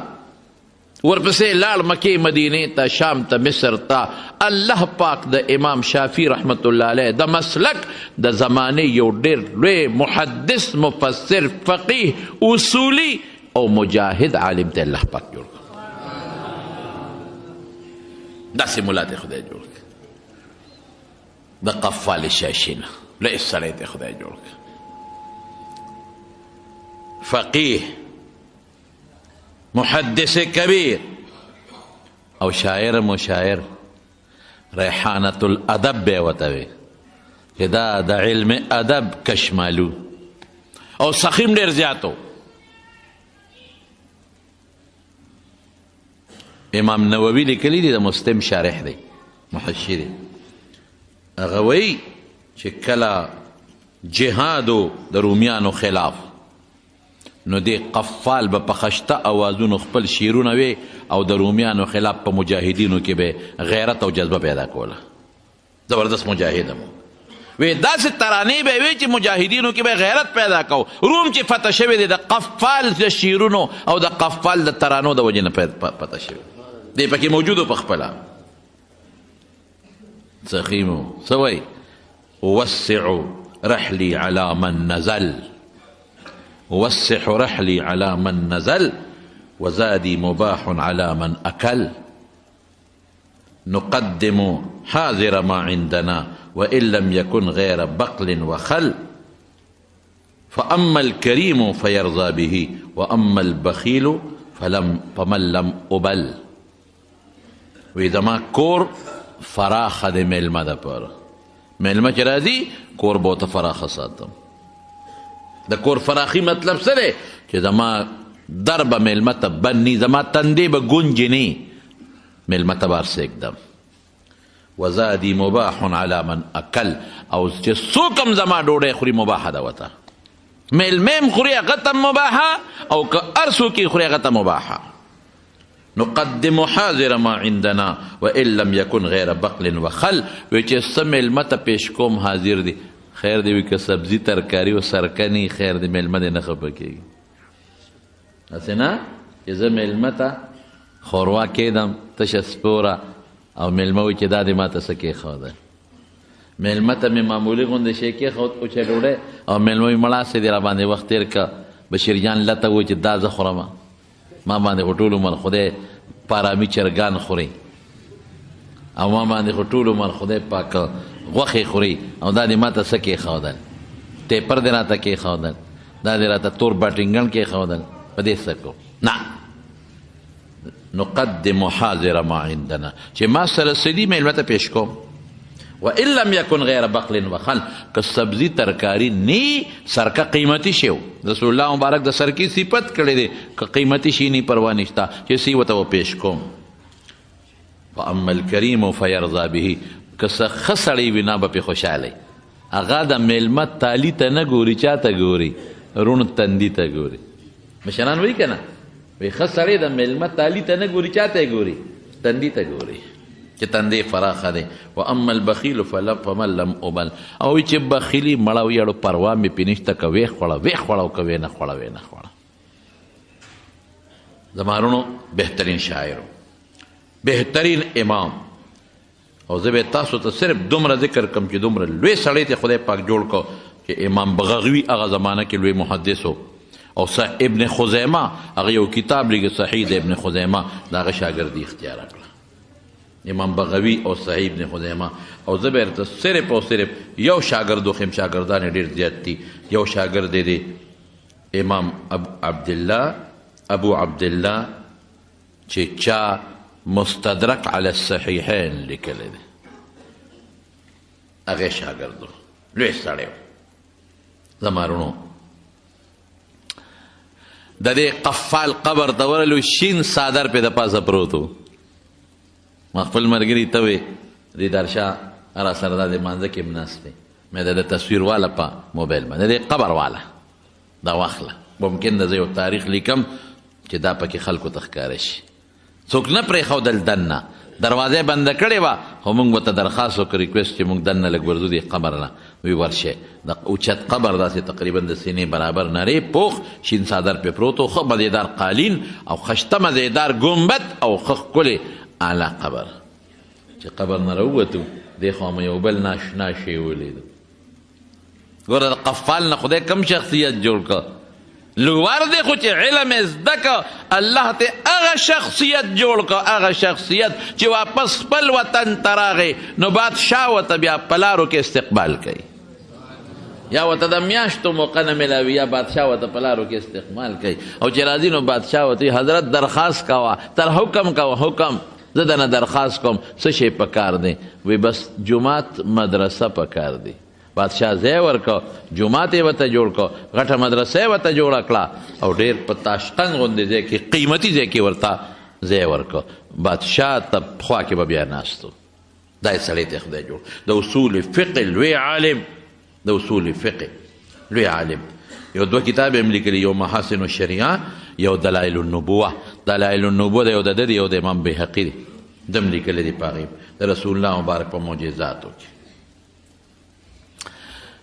ورپسې لاړ مکې مدینې ته، شام ته، مصر ته. الله پاک د امام شافعي رحمت الله علیه د مسلک د زمانې یو ډېر لوی محدث، مفسر، فقیه، اصولي او مجاهد عالم ته الله پاک جوړ کړ. داسې ملا ته خدای جوړ کړ، د قفال شاشي نه لوی سړی ته خدای جوړ کړ، فقیه، محدث کبیر او شاعر مشاعر. ریحانة الادب به ورته وي چې دا د علم ادب کشمالو، او سخیم ډېر زیاتو. امام نووي لیکلی دی، د مسلم شارح دی، محشي دی. هغه وایي چې کله جهادو د رومیانو خلاف، نو دی قفال به په خشته اوازونو خپل شیرونه وی، او د رومیانو خلاف په مجاهدینو کې به غیرت او جذبه پیدا کوله. زبردست مجاهد هم وی، داسې ترانې به وی چې مجاهدینو کې به غیرت پیدا کو. روم چې فتح شوی دی د قفال د شیرونو او د قفال د ترانو د وجې نه فتح شوی دی، پکې موجودو په خپله. سخیمو څه وایي؟ وسعوا رحلي على من نزل، وسح رحلي على من نزل، وزادي مباح على من أكل. نقدم حاضر ما عندنا وإن لم يكن غير بقل وخل، فأما الكريم فيرضى به وأما البخيل فمن لم أبل. وإذا ما کور فراخ د میلمه ده، پر میلمه چې راځي کور به ورته فراخه ساتم. د کور فراخي مطلب څه دی؟ چې زما در به میلمه ته بند نی، زما تندې به ګونجې نی، میلمه ته به ارسېږدم. وزادي مباح على من اکل، او چې څوک هم زما ډوډۍ خوري مباحه ده ورته، میلمه هم خوري هغه ته مباحه، او که هر څوک یې خوري هغه ته مباحه. نقدم حاضر ما عندنا وان لم يكن غیر بقل وخل. وی چې څه میلمه ته پیش کوم حاضر دی، خیر دی وي که سبزي ترکاري او سرکه نی خیر دی میلمه دی نه خفه کېږي هسې نه چې زه میلمه ته ښوروا کېدم تشه سپوره او میلمه وایي چې دا دې ما ته څه کېښوده میلمه ته مې معمولي غوندې شی کېښود اوچه ډوډۍ او میلمه وایي مړه سې دې را باندې وخت تېر که بشیر جان لته وایي چې دا زه خورم ما باندې خو ټول عمر خدای په ارامي چرګان خوري او ما باندې خو ټول عمر خدای پاک غوښې خوري او دا دې ما ته څه کېښودل ټیپر دې راته کېښودل دا دې راته تور باټینګن کېښودل په دې څه کوو نه نقدم حاضر ما عندنا چې ما سره څه دي میلمه ته پیش کوم وان لم یکن غیر بقل وخل که سبزي ترکاری نی سرکه قیمتي شی رسول الله مبارک د سرکی صفت کړی دی که قیمتي شي نی پروا نشته چې سی ورته پیش کوم فاما الکریم فیرضا به که څه ښه سړی وي نه به پې خوشحالی هغه د میلمه تالي ته نه ګوري چا ته ګوري روڼ تندي ته ګوري مشران وایي که نه وایي ښه سړی د میلمه تالي ته نه ګوري چا ته یې ګوري تندي ته ګوري چې تندې فراخه دی و اما البخیل فمن لم ابل او وایي چې بخیلي مړه ویاړو پروا مې پې نشته که ویې خوړه ویې خوړه او که ویې نه خوړه ویې نه خوړه زما وروڼو بهترین شاعر بهترین امام او زه به تاسو ته صرف دومره ذکر کم چې دومره لوی سړی ته خدای پاک جوړ کو چې امام بغوی هغه زمانه کې لوی محدث و او ابن خزیمه هغه یو کتاب لیکه صحیح د ابن خزیمه د هغه شاګردي اختیار کړه امام بغوی او صحیح ابن خزیمه او زه به درته صرف او صرف یو شاګرد وښیم شاګردان ډېر زیات دي یو شاګرد دی امام ابو عبدالله چې چا مستدرک علی الصحیحین لیکلی دی هغې شاګرد و لوی سړی و زما وروڼو د دې قفال قبر ته ورغلو شین څادر پې د پاسه پروت و ما خپل ملګري ته وې دیدار شاه را سره دا د مانځه کې ناست دی مې د تصویر والا په موبایل باندې د قبر والا دا واخله ممکن د زه یو تاریخ لیکم چې دا پکې خلکو ته ښکاره شي څوک نه پرېښودل دننه دروازه بنده کړې وه خو موږ ورته درخواست وکړ ریکویسټ چې موږ دننه لږ ورځو دې قبر نه وی ورشئ د اوچت قبر داسې تقریبا د سینې برابر نری پوخ شین څادر پې پروت و ښه مزېدار قالین او ښایسته مزېدار ګمبد او ښه ښکلې اعلی قبر چې قبر نه راووتو دې خوا مو یو بل ناشنا شی ولیدو ګوره د قفال نه خدای کم شخصیت جوړ کړ لوړ دی خو چې علم یې زده که الله ته هغه شخصیت جوړ که هغه شخصیت چې واپس خپل وطن ته راغی نو بادشاه ورته بیا په لارو کې استقبال کوي یا ورته د میاشتو موقع نه میلاوي یا بادشاه ورته په لارو کې استقبال کوي او چې راځي نو بادشاه ورته حضرت درخواست کوه تر حکم کوه حکم زه دنه درخواست کوم څه شی پکار دی وی بس جومات مدرسه پکار دی بادشاه ځای ورکړه جومات یې ورته جوړ کړه غټه مدرسه یې ورته جوړه کړه او ډېر په تاشقند غوندې ځای کې قیمتي ځای کې ورته ځای ورکړه بادشاه ته خوا کې به بیا ناست و دا یې سړی ته خدای جوړ د اصول فقه لوی عالم د اصول فقه لوی عالم یو دوه کتاب یې هم لیکلي یو محاسن الشریعه یو دلایل النبوه دلایل النبوه د یو د ده یو د امام بیهقي دی دم لیکلی دی په هغې د رسول الله مبارک په معجزاتو کې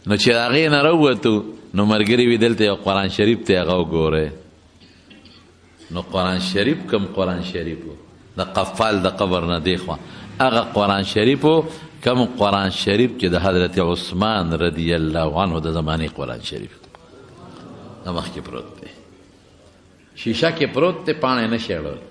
نو چې هغې نه راووتو نو ملګري وي دلته یو قرآن شریف ته هغه وګورئ نو قرآن شریف کم قرآن شریف و د قفال د قبر نه دی خوا هغه قرآن شریف و کم قرآن شریف چې د حضرت عثمان رضی الله عنه د زمانې قرآن شریف د مخکې پروت دی شیشه کې پروت دی پاڼې نه شي اړولی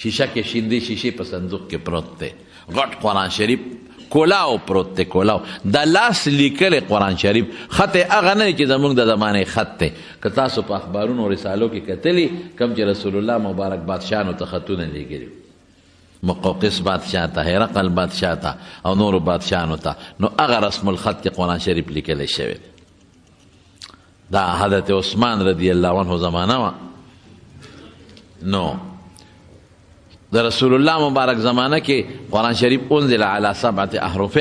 شیشه کې شیندې شیشې په صندوق کې پروت دی غټ قرآن شریف کولاو پروت دی کولاو د لاس لیکلی قرآن شریف خط یې هغه نه دی چې زموږ د زمانې خط دی که تاسو په اخبارونو او رسالو کې کتلي کوم چې رسول الله مبارک بادشاهانو ته خطونه لیکلي مقوقس بادشاه ته هرقل بادشاه ته او نورو بادشاهانو ته نو هغه رسم الخط کې قرآن شریف لیکلی شوی دا حضرت عثمان رضی الله عنه زمانه وه نو د رسول الله مبارک زمانه کې قرآن شریف انزل علی 7 احرف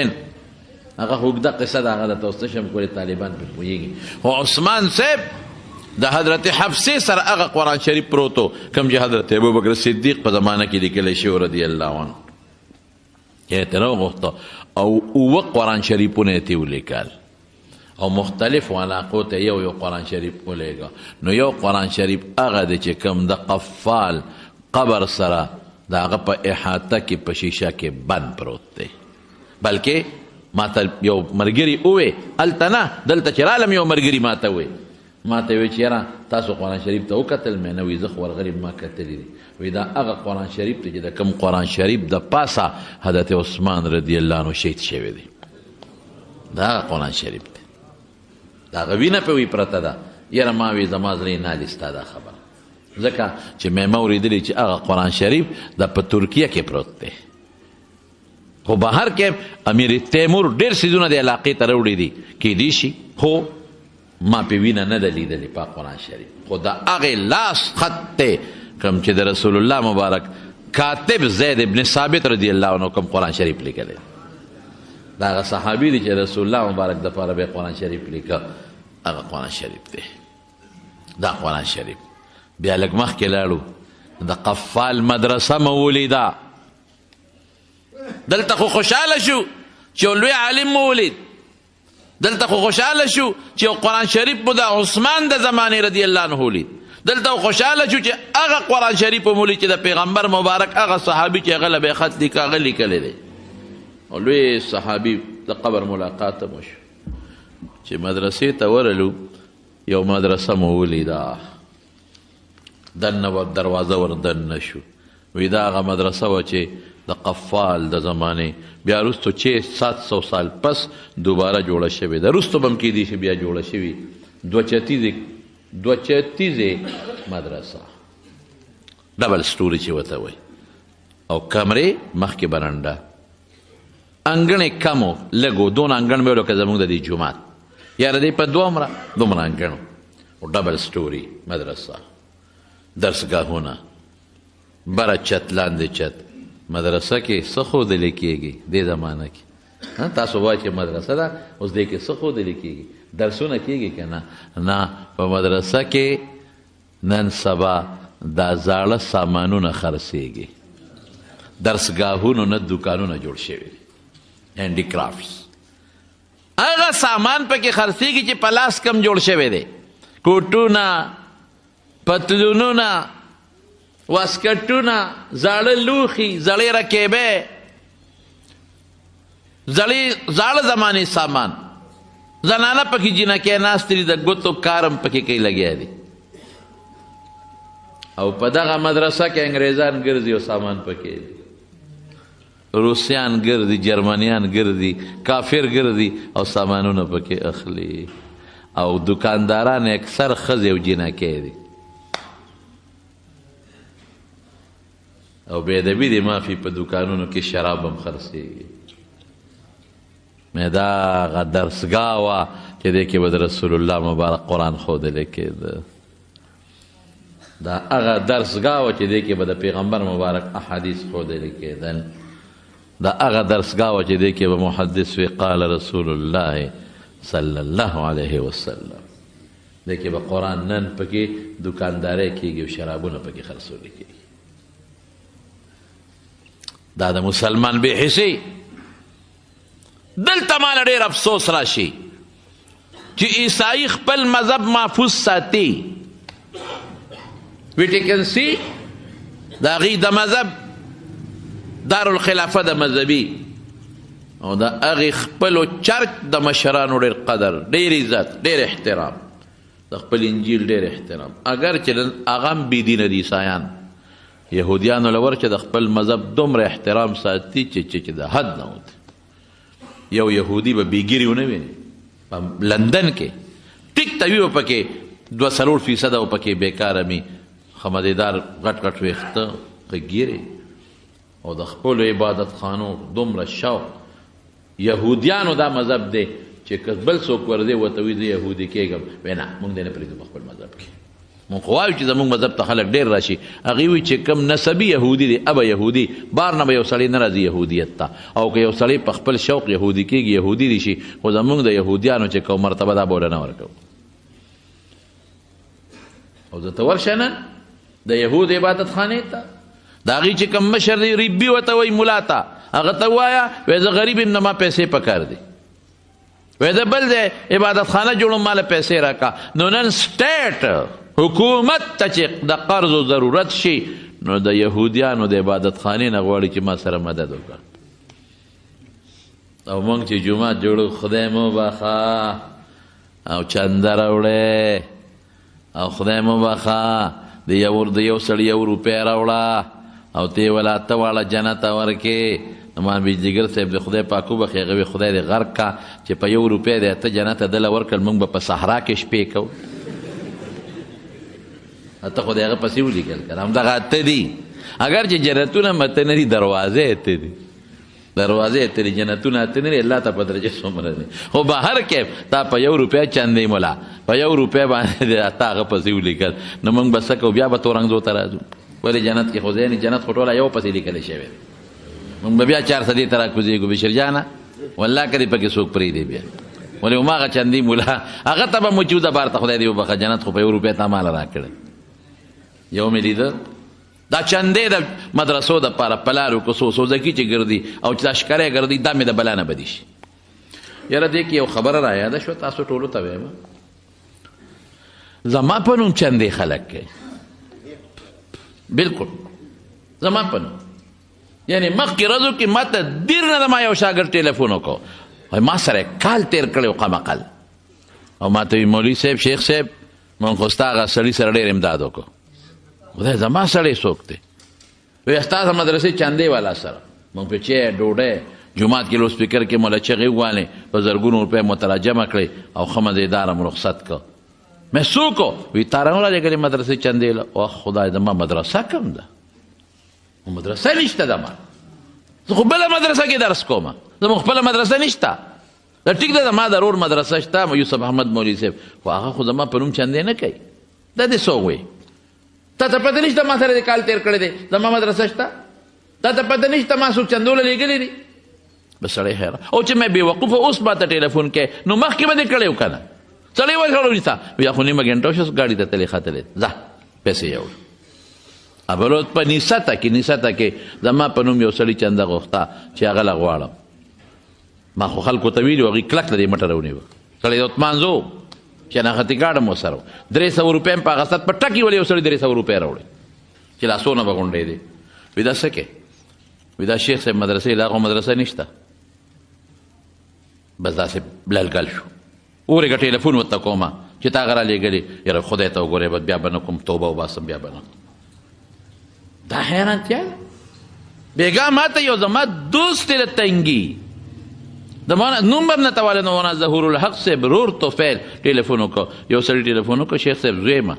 هغه اوږده قصه ده هغه درته اوس نشم کولی طالبان پرې پوهېږي خو عثمان صاحب د حضرت حفصې سره هغه قرآن شریف پروت و کوم چې حضرت ابوبکر صدیق په زمانه کې لیکلی شوی رضی الله عنه یې ترې وغوښته او اووه قرآن شریفونه یې ترې ولیکل او مختلف علاقو ته یو قرآن شریف ولېږه. نو یو قرآن شریف هغه دی چې کوم د قفال قبر سره د هغه په احاطه کې په شیشه کې بند پروت دی. بلکې ماته یو ملګري ووې هلته نه دلته چې رالم یو ملګري ماته ووې ماته ووې چې یاره تاسو قرآن شریف ته وکتل مې نه وي زه خو ورغلي ما کتلی دي وایي دا هغه قرآن شریف دی چې د کوم قرآن شریف د پاسه حضرت عثمان رضی الله عنه شهید شوی دی. دا هغه قرآن شریف دی د هغه وینه پې وي پرته ده. یاره ما وی زما زړه نه دي ستا دا خبره ځکه چې مې ما اورېدلي چې هغه قرآن شریف د په ترکیه کې پروت دی. خو بهر کې امیر تیمور ډېر څیزونه د علاقې ته راوړي دي کیدای شي خو ما پې وینه نه ده لیدلې په قرآن شریف. خو د هغې لاس خط دی کوم چې د رسول الله مبارک کاتب زید ابن ثابت رضی الله عنه کوم قرآن شریف لیکلی دا هغه صحابي دی چې رسول الله مبارک دپاره به قرآن شریف لیکه هغه قرآن شریف دی. دا قرآن شریف بیا لږ مخکې لاړو د قفال مدرسه مو ولیده. دلته خو خوشحاله شو چې یو لوی عالم مو ولید. دلته خو خوشحاله شو چې یو قرآن شریف مو د عثمان د زمانې رضی الله عنه ولید. دلته خوشحاله شو چې هغه قرآن شریف مو ولید چې د پیغمبر مبارک هغه صحابي چې هغه له به خط لیکه هغه لیکلی دی. او لوی صحابي د قبر ملاقات مو شو چې مدرسې ته ورلو یو مدرسه مو ولیده دننه دروازه ور دننه شو. وی دا هغه مدرسه وه چې د قفال د زمانې بیا وروستو 700 سال پس دوباره جوړه شوې ده. وروستو به هم کیدای شي بیا جوړه شوي دوه چتیزې مدرسه ډبل سټوري چې ورته وایي او کمرې مخکې برنډه انګڼې کم و لږ و دونه انګڼ به لکه زموږ د دې جومات یاره دی په دومره انګڼ و ډبل سټوري مدرسه درسګاهونه بره چت لاندې چت. مدرسه کې څه ښودلی کېږي دې زمانه کې تاسو وایئ چې مدرسه ده اوس دې کې څه ښودلی کېږي درسونه کېږي که نه په مدرسه کې نن سبا دا زاړه سامانونه خرڅېږي درسګاهونو نه دوکانونه جوړ شوي دي هینډي کرافټس هغه سامان پکې خرڅېږي چې په لاس کم جوړ شوی دی کوټونه پتلونونه واسکټونه زاړه لوښي زړې رکیبې زاړه زمانې سامان زنانه پکې جینکې ناستې دي د ګوتو کارم پکې کوي لګیا دي. او په دغه مدرسه کې انګریزان ګرځي او سامان پکې دي روسیان ګرځي جرمنیان ګرځي کافر ګرځي او سامانونه پکې اخلي او دکانداران اکثر ښځې او جینکې دي او بېادبي د مافي په دوکانونو کې شراب هم خرڅېږي. مې دا هغه درسګاه وه چې دې کې به د رسول الله مبارک قرآن ښودلی کېده. دا هغه درسګاه وه چې دې کې به د پیغمبر مبارک احادیث ښودلی کېدل. دا هغه درسګاه وه چې دې کې به محدث وي قال رسول الله صلی الله علیه وسلم. دې کې به قرآن نن پکې دوکاندارۍ کېږي او شرابونه پکې خرڅولی کېږي. دا د مسلمان بې حسي. دلته ماله ډېر افسوس راشي چې عیسائی خپل مذهب محفوظ ساتي. ویټیکنسي د هغې د مذهب دارالخلافه د مذهبي او د هغې خپلو چرچ د مشرانو ډېر قدر ډېر عزت ډېر احترام د خپل انجیل ډېر احترام اگر چې هغه هم بېدینه دي عیسایان یهودیانو لور چې د خپل مذهب دومره احترام ساتي چې د حد نه وته. یو یهودي به بېګیري ونه ویني په لندن کې ټیک ته وي به پکې 2-3% او پکې بېکاره مي خمدېدار غټ غټ ویښته ګیرې او د خپلو عبادت خانو دومره شوق. یهودیانو دا مذهب دی چې که بل څوک ورځې ورته وي زه یهودي کېږم وایي نه موږ دی نه پرېږدو په خپل مذهب کې. مونږ خو وایو چې زموږ مذهب ته خلک ډېر راشي. هغې وایي چې کوم نسبي یهودي دی ابه یهودي بار نه به یو سړی نه راځي یهودیت ته او که یو سړی په خپل شوق یهودي کېږي یهودي دي شي خو زموږ د یهودیانو چې کوم مرتبه دا به ورله نه ورکوو. او زه ته ورشه نن د یهود عبادت خانې ته د هغې چې کوم مشر دی ریبي ورته وایي ملا ته هغه ته ووایه وایي زه غریب یم نه ما پیسې پکار دي وی د بل ځای عبادت خانه جوړوم ماله پیسې راکا. نو نن سټیټ حکومت ته چې د قرضو ضرورت شي نو د یهودیانو د عبادت خانې نه غواړي چې ما سره مدد وکړه. او موږ چې جومات جوړو خدای مو بخا او چنده راوړې او خدای مو بخا د یو سړي 1 روپۍ راوړه او ته یې ولا اته واړه جنت ورکې. مان بیجګر صاحب د خدای پاک وبخښي هغه خدای دې غرق کا چې په 1 روپۍ د اته جنت دله ورکړل موږ به په صحرا کې شپې کوو. اته خو د هغه پسې ولیکل که همدغه اته دي. اگر چې جنتونه مته نه دي دروازې اته دي، دروازې اته دي، جنتونه اته نه دي. الله ته په درجه څومره دي. خو بهر کې تا په 1 روپۍ چندې مولا په 1 روپۍ باندې د اته هغه پسې ولیکل نو موږ به څه کوو؟ بیا به تورنګزو ته راځو. ولې جنت کې خو ځای نه، جنت خو ټوله یو پسې لیکلی شوی. موږ به بیا 4 سدې ته راکوزېږو بشر جانه والله که دې پکې څوک پرېږدي بیا. ولې هماغه چندې مولا هغه ته به موجوده بار ته خدای دې وبخښه جنت خو په 1 روپۍ تا ماله راکړی. یو مې لیده دا چندې د مدرسو دپاره په لارو کوڅو سوزکي چې ګرځي او چې دا ښکری ګرځي دا مې د بلا نه بدي شي. یاره دې کې یو خبره را یاده شوه تاسو ټولو ته وایم زما په نوم چندې خلک کوي. بلکل زما په نوم. یعنی مخکې ورځو کې ما ته دیر نه د ما یو شاګرد ټلیفون وکړو وایي ما سره کال تېر کړی و قمقل او ما ته وي مولوي صاحب شیخ صاحب مونږ خو ستا هغه سړي سره ډېر امداد وکړو. خدای زما سړی څوک دی؟ وایي ستا د مدرسې چندې والا سره مونږ په چای ډوډۍ جومات کې لو سپیکر کې مولا چغې ووالې په زرګونو روپۍ متراجمه کړې او ښه مزېداره مو رخصت کړ. مې څوک و؟ وایي تا رانه رالیږلې مدرسې چندې له. اوه خدای زما مدرسه کم ده؟ مدرسه نشته ده. ما زه خو بله مدرسه کې درس کوم، زموږ خپله مدرسه نشته. دا ټیک ده ما د رور مدرسه شته یوسف احمد مولوي صاحب خو هغه خو زما په نوم چندې نه کوي. دا دې څوک وایي؟ تا ته پته نشته ما سره دې کال تېر کړی دی زما مدرسه شته؟ تا ته پته نشته ما څوک چندوله لیږلی دي؟ بس سړی حیران او چې مې بېوقوفه اوس ما ته ټلیفون کوې نو مخکې به دې کړی و که نه؟ سړی وایي سړی ونیسه بیا خو نیمه ګنټه وشوه ګاډي ته تلې ختلې ځه پیسې یوړ. بلوت په نیسته کې زما په نوم یو سړي چنده غوښته چې هغه له غواړم. ما خو خلکو ته ویلي هغوی کلک له دې مټه راونیوه. سړی د عثمانزو شناختي کارډ مو سره 300 روپۍ په هغه ساعت په ټکي ولې یو سړي 300 روپۍ راوړې چې لاسونه به غونډې دی. وایي دا څه کې؟ وایي دا شیخ صاحب مدرسې لا خو مدرسه نشته. بس داسې بللګل شو. اورېږه ټلیفون ورته کومه چې تا هغه رالیږلې یاره خدای ته وګورې بس بیا به نه کوم توبه وباسم بیا به نه. دا حیرانتیا بیګا ما ته یو زما دوست د تنګي د نوم به نه تواله نو ونه ظهور الحق صاحب رور توفیل ټلیفون وکړو. یو سړي ټلیفون وکړو شیخ صاحب زوی یم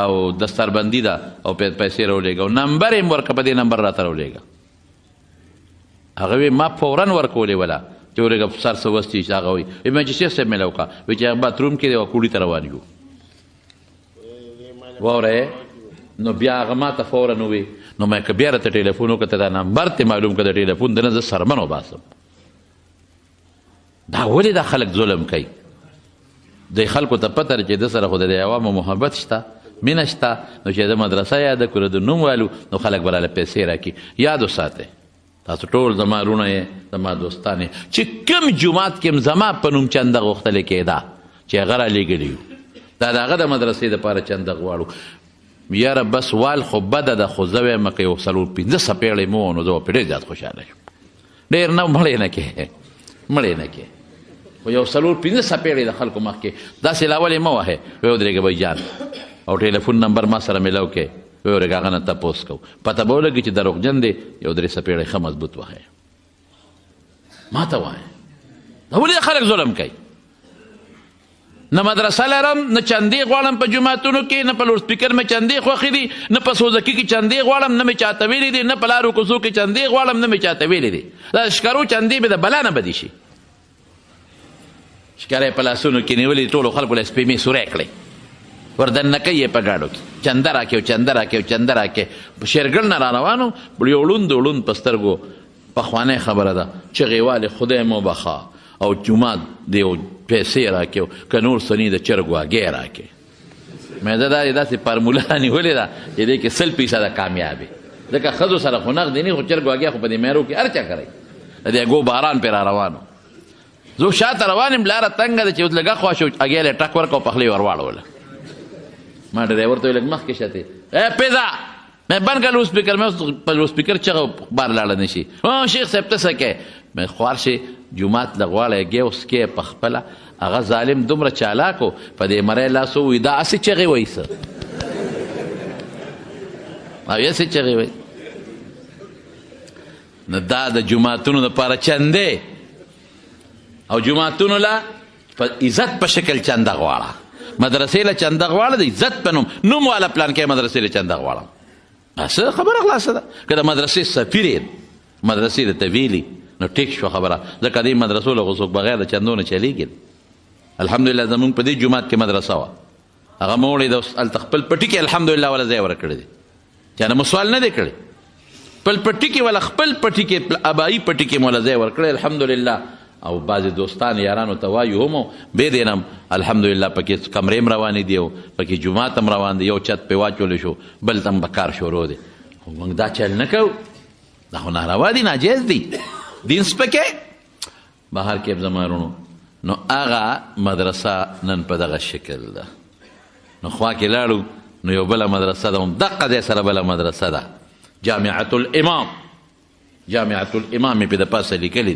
او دستربندي ده او پیسې راولېږه او نمبر یې ورکړه په دې نمبر راته راولېږه. هغه وی ما فورا ورکولې وله چې ورېږه سر څه وستي چې هغه وایي ما چې شیخ صاحب مې له وکړه وایي چې هغه باتروم کې دی او کوړي ته روان یو. واورې نو بیا هغه ما ته فورا ووی نو ما که بیا راته ټلیفون وکړه ته دا نمبر ته معلوم کړه د ټلیفون د نه زه سرمن وباسم. دا ولې دا خلک ظلم کوي؟ د خلکو ته پته ده چې د سره خو د عوامو محبت شته مینه شته نو چې د مدرسه یاده کړو د نوم والو نو خلک به راله پیسې راکړي. یاد وساتئ تاسو ټول زما وروڼه یې زما دوستان یې چې کوم جومات کې زما په نوم چنده غوښتلې کېده چې هغه رالیږلي یو دا د هغه د مدرسې دپاره چنده غواړو. یاره بس وال خو بده ده خو زه وایم که یو 4-5 څپېړې مو نو زه به پرې ډېر زیات خوشحاله شم. ډېر نه مړې نه کې خو یو 4-5 څپېړې د خلکو مخکې داسې لاولې مه وهې ویې ودرېږه بھائی جان او ټلیفون نمبر ما سره میلاو کې ویې ورېږه هغه نه تپوس کوو پته به ولګي چې دروغجن دی یو 3 څپېړې ښه مضبوط وهې ما ته وایې دا ولې خلک ظلم کوي؟ نه مدرسه لرم نه چندې غواړم په جوماتونو کې نه په لوډ سپیکر مې چندې خوښې دي نه په سوزکي کې چندې غواړم نه مې چاته ویلي دي نه په لارو کوڅو کې چندې غواړم نه مې چاته ویلي دي. دا ښکارو چندې به د بلا نه بدي شي. ښکاری په لاسونو کې نیولې ټولو خلکو له سپېمې سوری کړې وردننه کوي یې په ګاډو کې چنده راکې او چنده راکې او چنده راکې په شیرګل نه را روانو یو ړوند ړوند په سترګو پخوانۍ خبره ده چغې والې خدای مو بخا او جومات دی او پیسې راکې که نور څه نه د چرګ واګې راکې. مې دا داسې فارموله نیولې ده چې دې کې 100% کامیابي ځکه ښځو سره خو نغدې نه خو چرګ واګې خو په دې میرو کې هر چا کوي د دې ګو باران پې را روانو زه شاته روان یم لاره تنګه ده چې اوس لږه خوا شو هګۍ له ټک ورکړه او پخلی ور واړوله ما ډرایور ته ویل لږ مخکې شته پیدا میں بند کر لو اسپیکر میں پر لو اسپیکر چغه بار لاړه نشي او شیخ صاحب ته سکه مې خوار شي جمعات لغواړی ګې اوس کې په خپله هغه ظالم دومره چالاکو په دې مری لاسو وي دا هسې چغې وایي څه او یسې چغې وایي نو دا د جمعاتونو دپاره چندې او جمعاتونو له په عزت په شکل چنده غواړه مدرسې له چنده غواړه د عزت په نوم والا پلان کې مدرسې له چنده غواړم څه خبره خلاصه ده که د مدرسې سفیر یې مدرسې درته ویلي نو ټیک شوه خبره ځکه دې مدرسو له څوک بغیر د چندو نه چلیږي الحمدلله زمونږ په دې جومات کې مدرسه وه هغه مه وړئ د هلته خپل پټي کې الحمدلله والا ځای ورکړی دی چا نه مو سوال نه دی کړی خپل پټي کې والا خپل پټي کې ابایي پټي کې مو والا ځای ورکړی الحمدلله او بعضې دوستان یارانو ته وایو هم بې دې نه الحمدلله پکې کمرې هم روانې دي او پکې جومات هم روان دی یو چت پې واچولی شو بل ته هم به کار شروع دی خو موږ دا چل نه کوو دا خو ناروا دي ناجیز دي دین سپکې بهر کې زما وروڼو نو هغه مدرسه نن په دغه شکل ده نو خوا کې لاړو نو یو بله مدرسه ده هم دقه ځای سره بله مدرسه ده جامعة الامام مې پې د پاسه لیکلي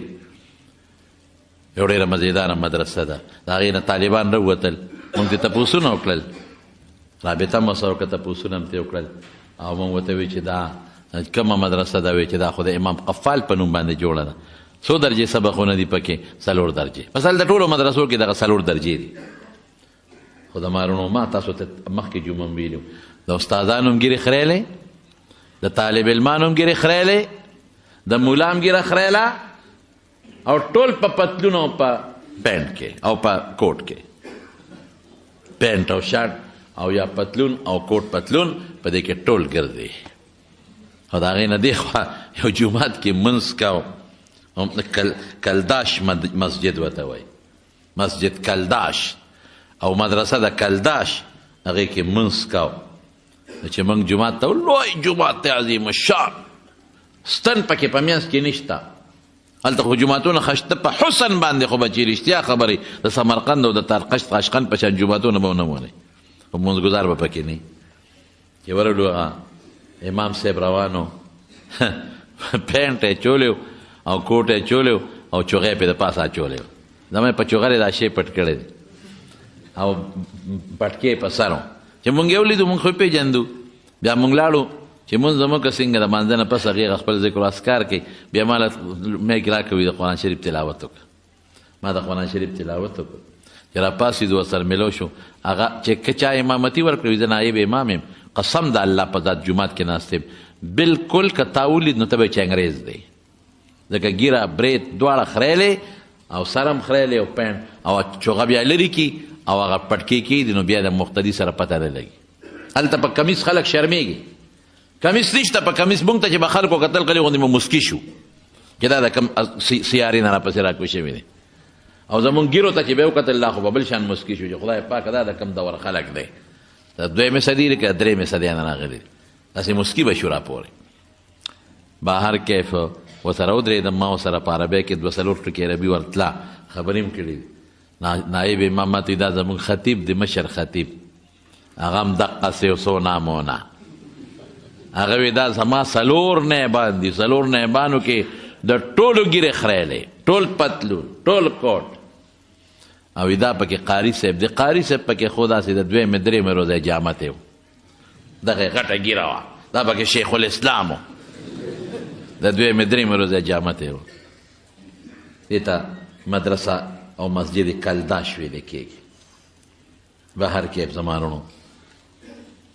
یو ډېره مزیداره مدرسه ده د هغې نه طالبان راووتل موږ ترې تپوسونه وکړل رابطه هم ورسره وکړه تپوسونه هم ترې وکړل او موږ ورته وی چې دا کومه مدرسه ده وی چې دا خو د امام قفال په نوم باندې جوړه ده څو درجې سبقونه دي پکې 4 درجې مثلا د ټولو مدرسو کې دغه 4 درجې دي خو د مارونو ما تاسو ته مخکې جمعه ویلو د استادانو هم ګیرې خریلې د طالب علمانو هم ګیرې خریلې د مولا هم ګیره خریله او ټول په پتلون او په پینټ کې او په کوټ کې پینټ او شارټ او یا پتلون او کوټ پتلون په دې کې ټول ګرځي او د هغې نه دې خوا یو جومات کې منځ کاو کلداش مسجد ورته وایي مسجد کلداش او مدرسه د کلداش هغې کې منځ کاو چې موږ جومات ته لوی جومات دی عظیم الشان ستن پکې په منځ کې نشته هلته خو جوماتونه خشته په حسن باندې خو به چې رښتیا خبرې د سمرقند او د تارقشت خاشقند په شان جوماتونه به ونه مونئ خو مونځګزار به پکې نه چې ورلو امام صاحب روانو پینټ یې چولی او کوټ یې چولی او چوغۍ پې د پاسه اچولی زما یې په چوغرې دا شی پټ کړی دی او پټکې یې په سر و چې مونږ یې ولیدو مونږ خو یې پېژندو بیا مونږ لاړو چې مونځ زموږ که څنګه د مانځه نه پس هغې خپل ذکر و اذکار کوي بیا ما له میک راکوي د قرآن شریف تلاوت وکړه ما د قرآن شریف تلاوت وکړه چې راپاسېدو ورسره میلو شو هغه چې که چا امامتي ورکړي زه نایب امام یم قسم د الله په ذات جومات کې ناست یم بلکل که تا ولید نو ته به چې انګریز دی ځکه ګیره برید دواړه خریلې او سر هم خریلې او پینټ او چوغه بیا لرې کي او هغه پټکې کېږدي نو بیا د مقتدي سره پته نه لګي هلته په کمیس خلک شرمېږي کمیس نشته په کمیس مونږ ته چې به خلکو کتل کلي غوندې به مسکي شو چې دا د کم سیارې نه راپسې راکوي شوي دي او زمونږ ګیرو ته چې به یې وکتل لا خو به بل شان مسکي شو چې خدای پاکه دا د کم دور خلک دی د 2مې صدي دی که 3مې صدۍ نه راغلي دي داسې مسکي به شو راپورې بهر کیف ورسره ودرېدم ما ورسره په عربۍ کې 2-3 ټکي عربي ورتله خبرې هم کړي دي نایب امام ماته دا زمونږ خطیب دی مشر خطیب هغه هم دقسې یو څو نامونه هغه وی دا زما 4 نایبان دي 4 نایبانو کې د ټولو ګیرې خریلې ټول پتلون ټول کوټ او دا پکې قاري صاحب دی قاري صاحب پکې خو داسې د 2مې 3مې روزه جامت یې و دغه غټه ګیره وه دا پکې شیخ الاسلام و د 2مې 3مې روزه جامت یې و دې ته مدرسه او مسجد کلداش ویلې کېږي بهر کې زمانونو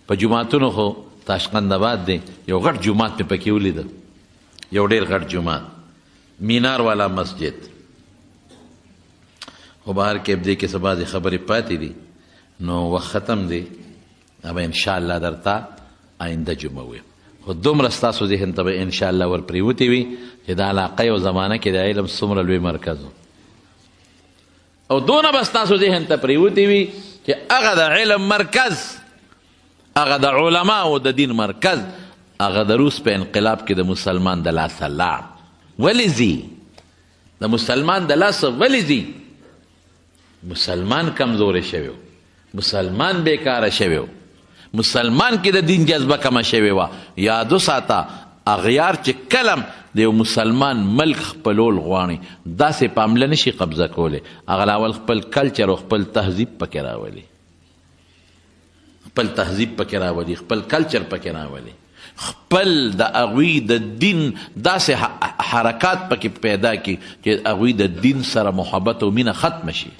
په جوماتونو خو تاشقند آباد دی یو غټ جومات مې پکې ولیده یو ډېر غټ جومات مینار والا مسجد خو بهر کې دې کې څه بعضې خبرې پاتې دي نو وخت ختم دی به انشاءالله درته آینده جمعه ویم خو دومره ستاسو ذهن ته به انشاءالله ور پرېوتې وي چې د علاقه یو زمانه کې د علم څومره لوی مرکز او دونه به ستاسو ذهن ته پرېوتې وي چې هغه د علم مرکز هغه د علماو د دین مرکز هغه د روس په انقلاب کې د مسلمان د لاسه لاړ ولې ځي د مسلمان د لاسه ولې ځي؟ مسلمان کمزوری شوی و، مسلمان بیکاره شوی و، مسلمان کې د دین جذبه کمه شوې وه. یاد وساته اغیار چې کلم د یو مسلمان ملک خپلول غواړي داسې په حمله نشي قبضه کولی. هغه اول خپل کلچر او خپل تهذیب پکې راولي، خپل تهذیب پکې راولي، خپل کلچر پکې راولي، خپل د هغوی د دین داسې حرکات پکې پیدا کړي چې هغوی د دین سره محبت او مینه ختمه شي،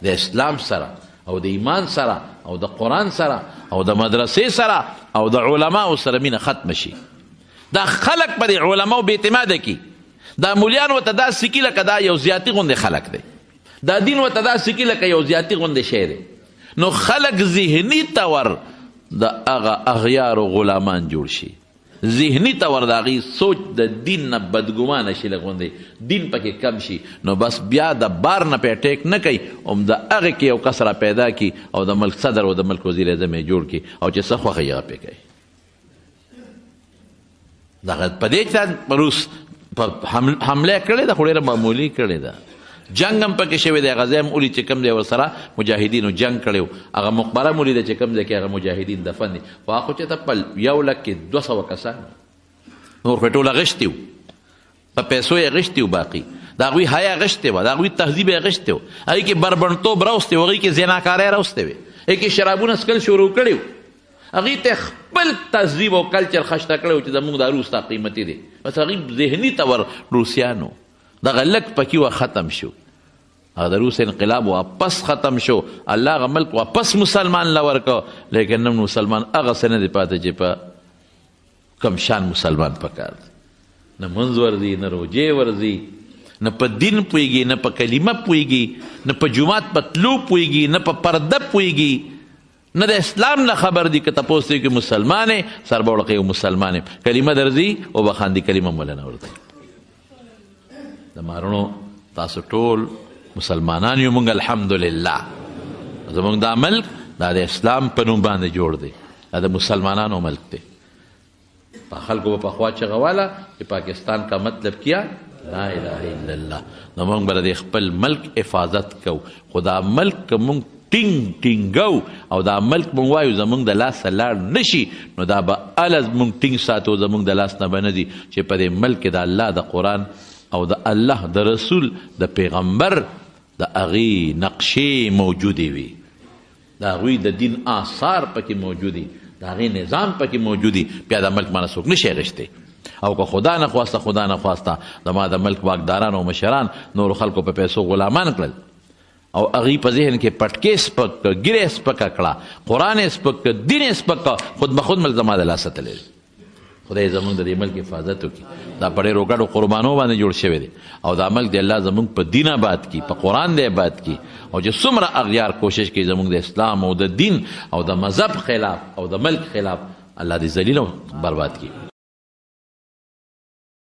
د اسلام سره او د ایمان سره او د قرآن سره او د مدرسې سره او د علماو سره مینه ختمه شي. دا خلق په د علماو بې اعتماده کي، دا مولیان ورته داسې کي لکه دا یو زیاتي غوندې خلق دی، دا دین ورته داسې کي لکه یو زیاتي غوندې شی دی. نو خلق ذهني طور د هغه اغیارو غلامان جوړ شي، ذهني طور د هغې سوچ د دین نه بدګمانه شي، لږ غوندې دین پکې کم شي. نو بس بیا د بار نه پې اټیک نه کوي، هم د هغې کې یو کس را پیدا کي او د ملک صدر او د ملک وزیر اعظم یې جوړ کي او چې څه خوښه یې هغه پې کوي. دغه په دې چې روس حمله کړې ده، خو ډېره معمولي کړې ده. جنگ هم پکې شوی دی، هغه ځای هم ولید چې کوم دی ورسره مجاهدینو جنگ کړی و، هغه مقبره هم ولیده چې کوم ځای کې هغه مجاهدین دفن دي. خو هغه خو چې ته په 100,200 کسان نور خو یې ټول اغېشتي وو، په پیسو یې اغېشتي وو، باقي د هغوی حیا اغېشتې وه، د هغوی تهذیب یې اغېشتې وو، هغوی کې بربنډتوب راوستی و، هغوی کې زناکارۍ راوستی وې، هغوی کې شرابونه څکل شروع کړي وو، هغوی ته خپل تهذیب او کلچر خشته کړی و چې زموږ دا روس تا قیمتي دی. بس هغوی ذهني طور روسیانو دغه لږ پکې وه ختم شو، هغه د روس انقلاب واپس ختم شو، الله هغه ملک واپس مسلمان له ورکړه. لیکن نن مسلمان هغه څه نه دی پاتې چې په کم شان مسلمان پکار دی، نه منځ ورځي، نه روجې ورځي، نه په دین پوهېږي، نه په کلمه پوهېږي، نه په جومات په تلو پوهېږي، نه په پرده پوهېږي، نه د اسلام نه خبر دی. که تپوس دی که مسلمان یې سر به وړقوي مسلمان یم، کلمه درځي او به خاندي، کلمه مولا نه ورځي. د مارونو تاسو ټول مسلمانان یو، موږ الحمدلله زموږ دا ملک دا د اسلام په نوم باندې جوړ دی، دا د مسلمانانو ملک دی. په خلکو به پخوا چغه واله چې پاکستان کا مطلب کیا لا اله الا الله. نو موږ به د خپل ملک حفاظت کوو، خو دا ملک که موږ ټینګو او دا ملک مونږ وایو زمونږ د لاسه لاړ نشي، نو دا به اله مونږ ټینګ ساتو، زمونږ د لاس نه به نه دي چې په دې ملک کې د الله د قرآن او د الله د رسول د پیغمبر د هغې نقشې موجودې وي، د هغوی د دین آثار پکې موجودي، د هغې نظام پکې موجودي، بیا د ملک مانه څوک نشي اخیستی. او که خدا نه خواسته زما د ملک واکداران او مشران نورو خلکو په پیسو غلامان کړل او هغې په ذهن کې پټکې سپک کړه، ګیرې سپکه کړه، قرآن یې سپک کړه، دین یې سپک کړه، خود بخود ملک زما د لاسه تللی. خدای زمونږ د دې ملک حفاظت وکړي. دا په ډېرو ګډو قربانو باندې جوړ شوی دی او دا ملک د الله زمونږ په دین آباد کړي، په قرآن دی آباد کړي. او چې څومره اغیار کوشش کوي زمونږ د اسلام او د دین او د مذهب خلاف او د ملک خلاف، الله دې ذلیل او برباد کړي.